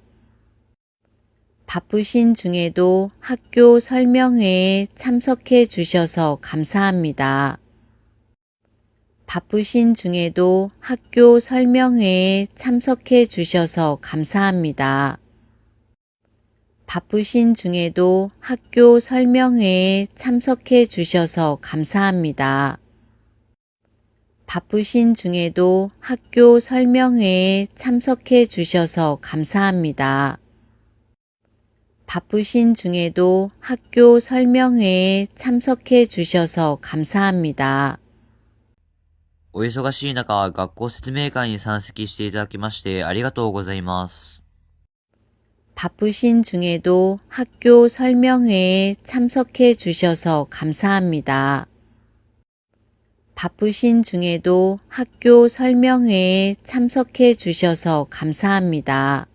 바쁘신 중에도 학교 설명회에 참석해 주셔서 감사합니다. 바쁘신 중에도 학교 설명회에 참석해 주셔서 감사합니다. 바쁘신 중에도 학교 설명회에 참석해 주셔서 감사합니다. 바쁘신 중에도 학교 설명회에 참석해 주셔서 감사합니다. 바쁘신 중에도 학교 설명회에 참석해 주셔서 감사합니다. お忙しい中、学校説明会に参席していただきましてありがとうございます。 바쁘신 중에도 학교 설명회에 참석해 주셔서 감사합니다. 바쁘신 중에도 학교 설명회에 참석해 주셔서 감사합니다.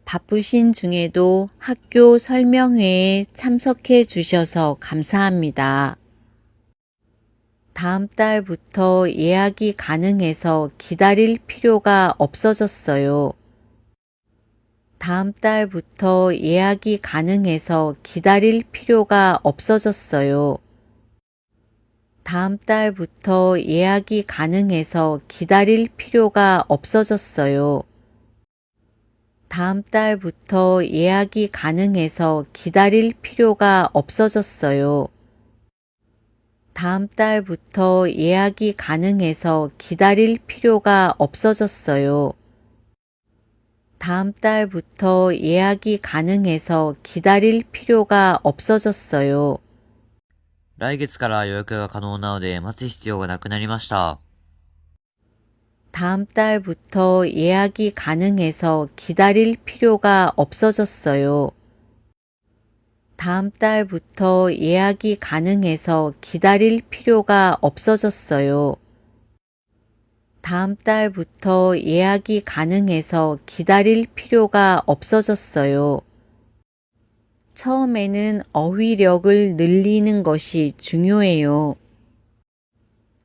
바쁘신 중에도 학교 설명회에 참석해 주셔서 감사합니다. 다음 달부터 예약이 가능해서 기다릴 필요가 없어졌어요. 다음 달부터 예약이 가능해서 기다릴 필요가 없어졌어요. 다음 달부터 예약이 가능해서 기다릴 필요가 없어졌어요. 다음 달부터 예약이 가능해서 기다릴 필요가 없어졌어요. 다음 달부터 예약이 가능해서 기다릴 필요가 없어졌어요. 다음 달부터 예약이 가능해서 기다릴 필요가 없어졌어요. 来月から予約が可能なので待つ必要がなくなりました。 다음 달부터 예약이 가능해서 기다릴 필요가 없어졌어요. 다음 달부터 예약이 가능해서 기다릴 필요가 없어졌어요. 다음 달부터 예약이 가능해서 기다릴 필요가 없어졌어요. 처음에는 어휘력을 늘리는 것이 중요해요.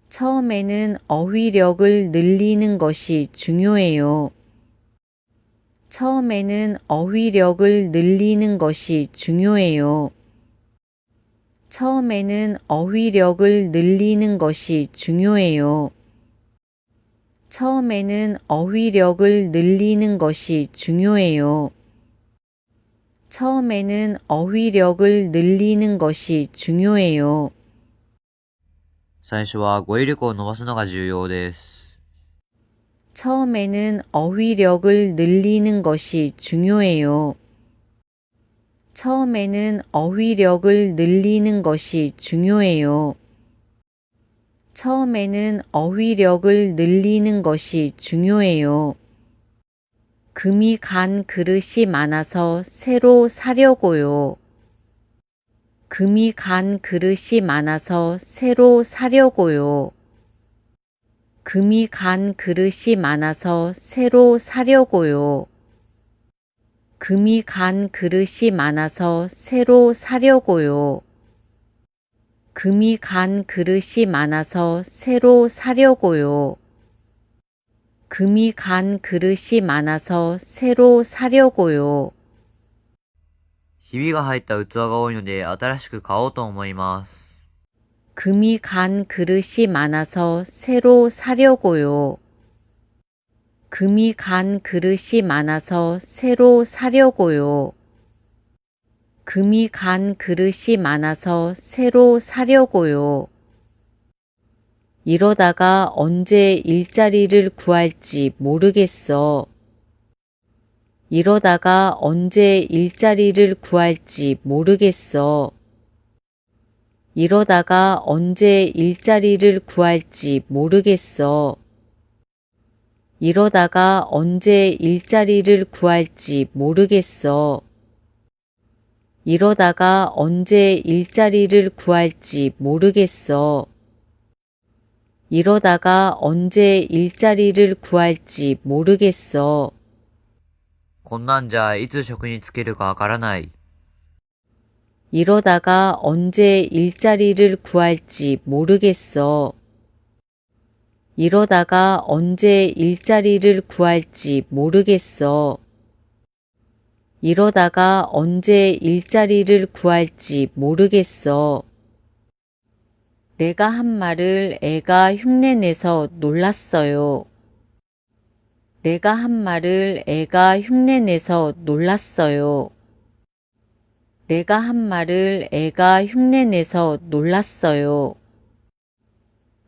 처음에는 어휘력을 늘리는 것이 중요해요. 처음에는 어휘력을 늘리는 것이 중요해요. 처음에는 어휘력을 늘리는 것이 중요해요. 처음에는 어휘력을 늘리는 것이 중요해요. 처음에는 어휘력을 늘리는 것이 중요해요. 最初は語彙力を伸ばすのが重要です。 처음에는 어휘력을 늘리는 것이 중요해요. 처음에는 어휘력을 늘리는 것이 중요해요. 처음에는 어휘력을 늘리는 것이 중요해요. 금이 간 그릇이 많아서 새로 사려고요. 금이 간 그릇이 많아서 새로 사려고요. 금이 간 그릇이 많아서 새로 사려고요. 금이 간 그릇이 많아서 새로 사려고요. 금이 간 그릇이 많아서 새로 사려고요. 금이 간 그릇이 많아서 새로 사려고요. ひびが入った器が多いので新しく買おうと思います。 금이 간 그릇이 많아서 새로 사려고요. 금이 간 그릇이 많아서 새로 사려고요. 금이 간 그릇이 많아서 새로 사려고요. 이러다가 언제 일자리를 구할지 모르겠어. 이러다가 언제 일자리를 구할지 모르겠어. 이러다가 언제 일자리를 구할지 모르겠어. 이러다가 언제 일자리를 구할지 모르겠어. 이러다가 언제 일자리를 구할지 모르겠어. 이러다가 언제 일자리를 구할지 모르겠어. こんなんじゃいつ職に就けるかわからない。 이러다가 언제 일자리를 구할지 모르겠어. 이러다가 언제 일자리를 구할지 모르겠어. 이러다가 언제 일자리를 구할지 모르겠어. 내가 한 말을 애가 흉내내서 놀랐어요. 내가 한 말을 애가 흉내내서 놀랐어요. 내가 한 말을 애가 흉내내서 놀랐어요.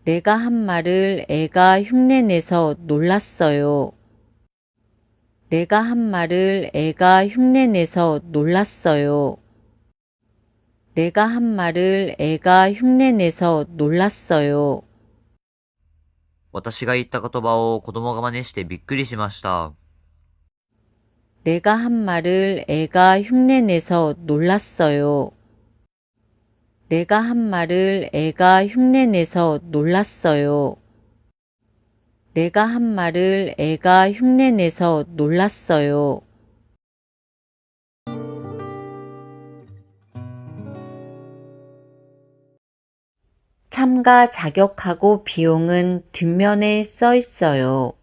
내가 한 말을 애가 흉내내서 놀랐어요. 내가 한 말을 애가 흉내내서 놀랐어요. 내가 한 말을 애가 흉내내서 놀랐어요. 私が言った言葉を子供が真似してびっくりしました。 내가 한 말을 애가 흉내내서 놀랐어요. 내가 한 말을 애가 흉내내서 놀랐어요. 내가 한 말을 애가 흉내내서 놀랐어요. 참가 자격하고 비용은 뒷면에 써 있어요.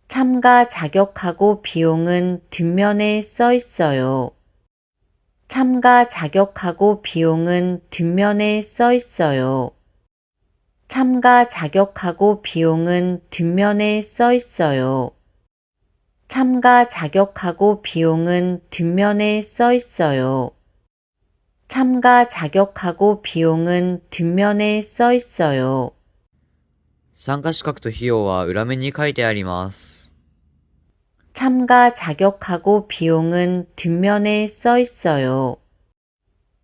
참가 자격하고 비용은 뒷면에 써 있어요. 참가 자격하고 비용은 뒷면에 써 있어요. 참가 자격하고 비용은 뒷면에 써 있어요. 참가 자격하고 비용은 뒷면에 써 있어요. 참가 자격하고 비용은 뒷면에 써 있어요. 参加資格と費用は裏面に書いてあります。 참가 자격하고 비용은 뒷면에 써 있어요.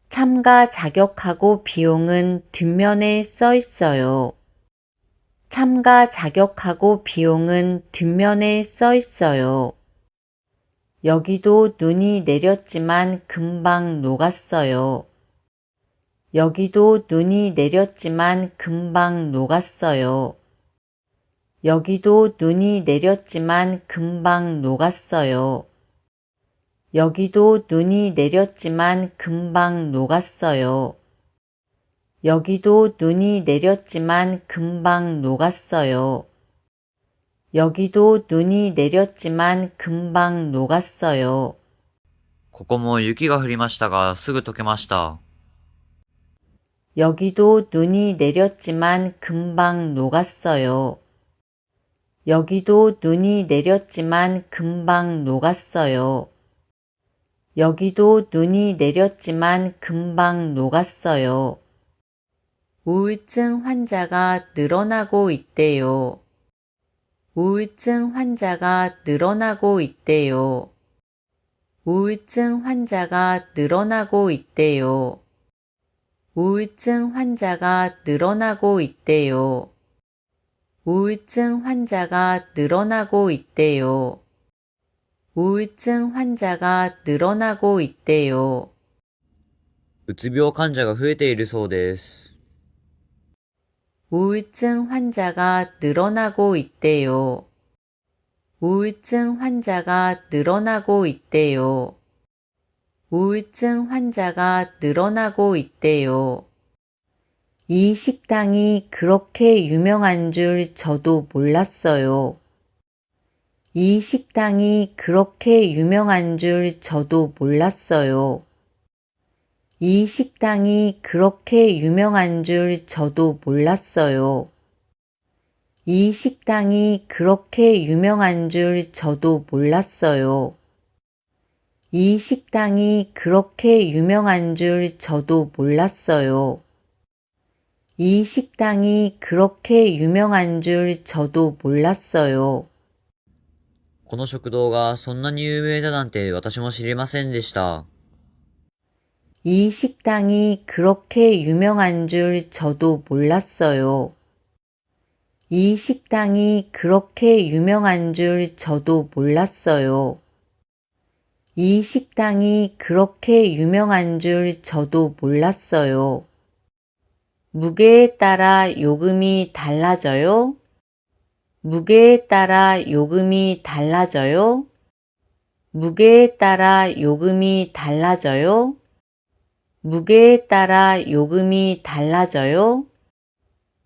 참가 자격하고 비용은 뒷면에 써 있어요. 참가 자격하고 비용은 뒷면에 써 있어요. 여기도 눈이 내렸지만 금방 녹았어요. 여기도 눈이 내렸지만 금방 녹았어요. 여기도 눈이 내렸지만 금방 녹았어요. 여기도 눈이 내렸지만 금방 녹았어요. 여기도 눈이 내렸지만 금방 녹았어요. 여기도 눈이 내렸지만 금방 녹았어요. ここも雪が降りましたが、すぐ溶けました。 여기도 눈이 내렸지만 금방 녹았어요. 여기도 눈이 내렸지만 금방 녹았어요. 여기도 눈이 내렸지만 금방 녹았어요. 우울증 환자가 늘어나고 있대요. 우울증 환자가 늘어나고 있대요. 우울증 환자가 늘어나고 있대요. 우울증 환자가 늘어나고 있대요. 우울증 환자가 늘어나고 있대요. 우울증 환자가 늘어나고 있대요. うつ病患者が増えているそうです。 우울증 환자가 늘어나고 있대요. 우울증 환자가 늘어나고 있대요. 우울증 환자가 늘어나고 있대요. 이 식당이 그렇게 유명한 줄 저도 몰랐어요. 이 식당이 그렇게 유명한 줄 저도 몰랐어요. 이 식당이 그렇게 유명한 줄 저도 몰랐어요. 이 식당이 그렇게 유명한 줄 저도 몰랐어요. 이 식당이 그렇게 유명한 줄 저도 몰랐어요. 이 식당이 그렇게 유명한 줄 저도 몰랐어요. この食堂がそんなに有名だなんて私も知りませんでした。 이 식당이 그렇게 유명한 줄 저도 몰랐어요. 이 식당이 그렇게 유명한 줄 저도 몰랐어요. 이 식당이 그렇게 유명한 줄 저도 몰랐어요. 무게에 따라 요금이 달라져요? 무게에 따라 요금이 달라져요? 무게에 따라 요금이 달라져요? 무게에 따라 요금이 달라져요?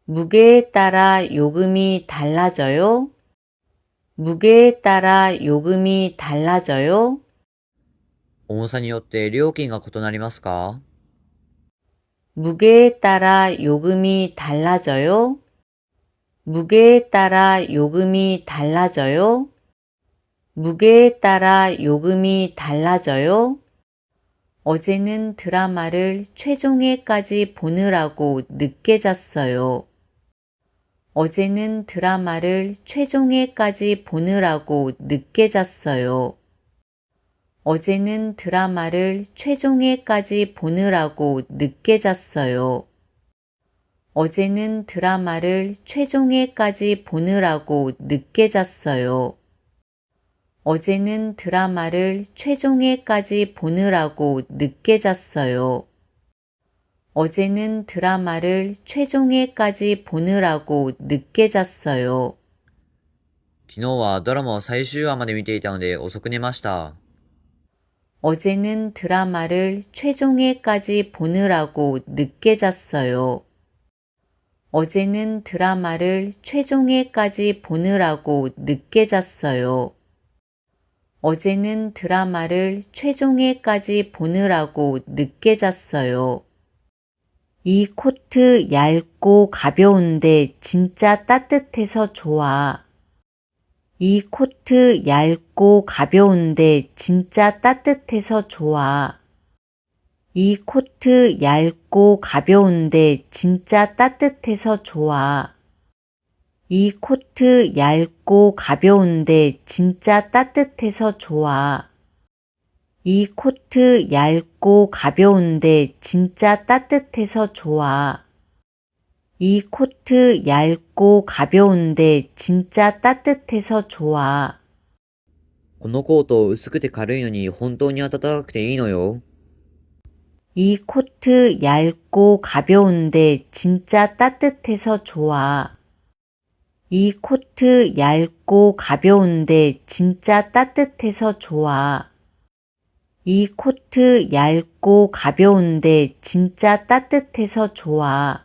무게에 따라 요금이 달라져요? 무게에 따라 요금이 달라져요? 重さによって料金が異なりますか？ 무게에 따라 요금이 달라져요? 무게에 따라 요금이 달라져요? 무게에 따라 요금이 달라져요? 어제는 드라마를 최종회까지 보느라고 늦게 잤어요. 어제는 드라마를 최종회까지 보느라고 늦게 잤어요. 어제는 드라마를 최종회까지 보느라고 늦게 잤어요. 어제는 드라마를 최종회까지 보느라고 늦게 잤어요. 어제는 드라마를 최종회까지 보느라고 늦게 잤어요. 어제는 드라마를 최종회까지 보느라고 늦게 잤어요. 昨日はドラマを最終話まで見ていたので遅く寝ました。 어제는 드라마를 최종회까지 보느라고 늦게 잤어요. 어제는 드라마를 최종회까지 보느라고 늦게 잤어요. 어제는 드라마를 최종회까지 보느라고 늦게 잤어요. 이 코트 얇고 가벼운데 진짜 따뜻해서 좋아. 이 코트 얇고 가벼운데 진짜 따뜻해서 좋아. 이 코트 얇고 가벼운데 진짜 따뜻해서 좋아. 이 코트 얇고 가벼운데 진짜 따뜻해서 좋아. 이 코트 얇고 가벼운데 진짜 따뜻해서 좋아. 이 코트 얇고 가벼운데 진짜 따뜻해서 좋아. このコート薄くて軽いのに本当に暖かくていいのよ。 이 코트 얇고 가벼운데 진짜 따뜻해서 좋아. 이 코트 얇고 가벼운데 진짜 따뜻해서 좋아. 이 코트 얇고 가벼운데 진짜 따뜻해서 좋아.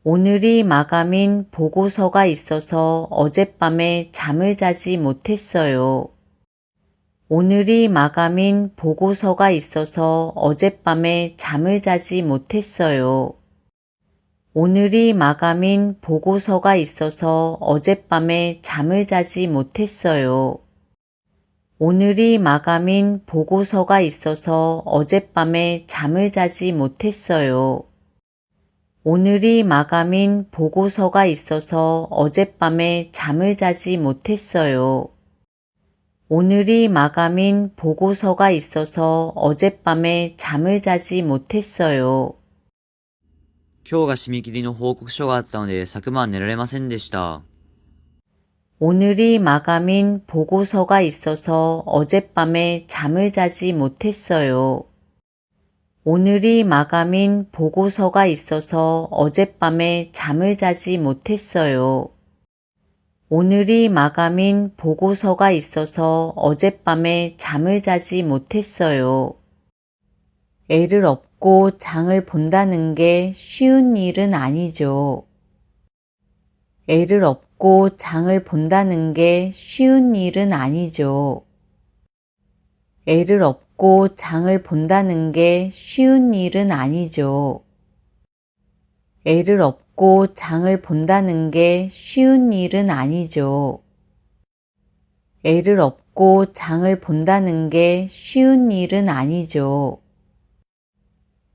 오늘이 마감인 보고서가 있어서 어젯밤에 잠을 자지 못했어요. 오늘이 마감인 보고서가 있어서 어젯밤에 잠을 자지 못했어요. 오늘이 마감인 보고서가 있어서 어젯밤에 잠을 자지 못했어요. 오늘이 마감인 보고서가 있어서 어젯밤에 잠을 자지 못했어요. 오늘이 마감인 보고서가 있어서 어젯밤에 잠을 자지 못했어요. 오늘이 마감인 보고서가 있어서 어젯밤에 잠을 자지 못했어요. 今日が締め切りの報告書があったので昨晩寝られませんでした。 오늘이 마감인 보고서가 있어서 어젯밤에 잠을 자지 못했어요. 오늘이 마감인 보고서가 있어서 어젯밤에 잠을 자지 못했어요. 오늘이 마감인 보고서가 있어서 어젯밤에 잠을 자지 못했어요. 애를 업고 장을 본다는 게 쉬운 일은 아니죠. 애를 업고 장을 본다는 게 쉬운 일은 아니죠. 애를 업고 장을 본다는 게 쉬운 일은 아니죠. 애를 업고 장을 본다는 게 쉬운 일은 아니죠. 애를 업고 장을 본다는 게 쉬운 일은 아니죠.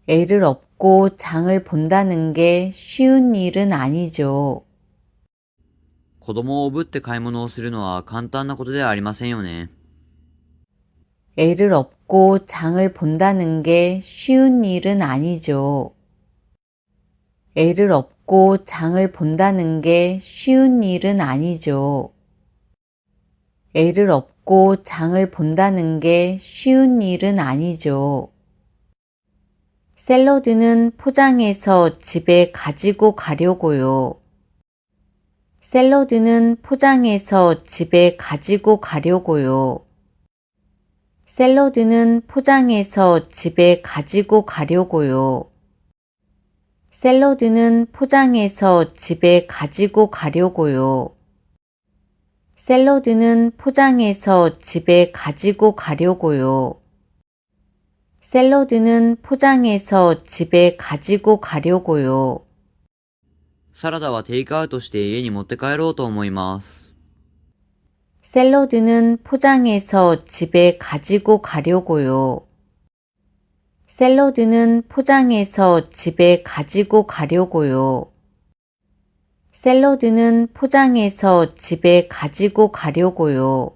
애를 업고 장을 본다는 게 쉬운 일은 아니죠. 子供をおぶって買い物をするのは簡単なことではありませんよね。 애를 업고 장을 본다는 게 쉬운 일은 아니죠. 애를 업고 장을 본다는 게 쉬운 일은 아니죠. 애를 업고 장을 본다는 게 쉬운 일은 아니죠. 샐러드는 포장해서 집에 가지고 가려고요. 샐러드는 포장해서 집에 가지고 가려고요. 샐러드는 포장해서 집에 가지고 가려고요. 샐러드는 포장해서 집에 가지고 가려고요. 샐러드는 포장해서 집에 가지고 가려고요. 샐러드는 포장해서 집에 가지고 가려고요. サラダはテイクアウトして家に持って帰ろうと思います。 샐러드는 포장해서 집에 가지고 가려고요. 샐러드는 포장해서 집에 가지고 가려고요. 샐러드는 포장해서 집에 가지고 가려고요.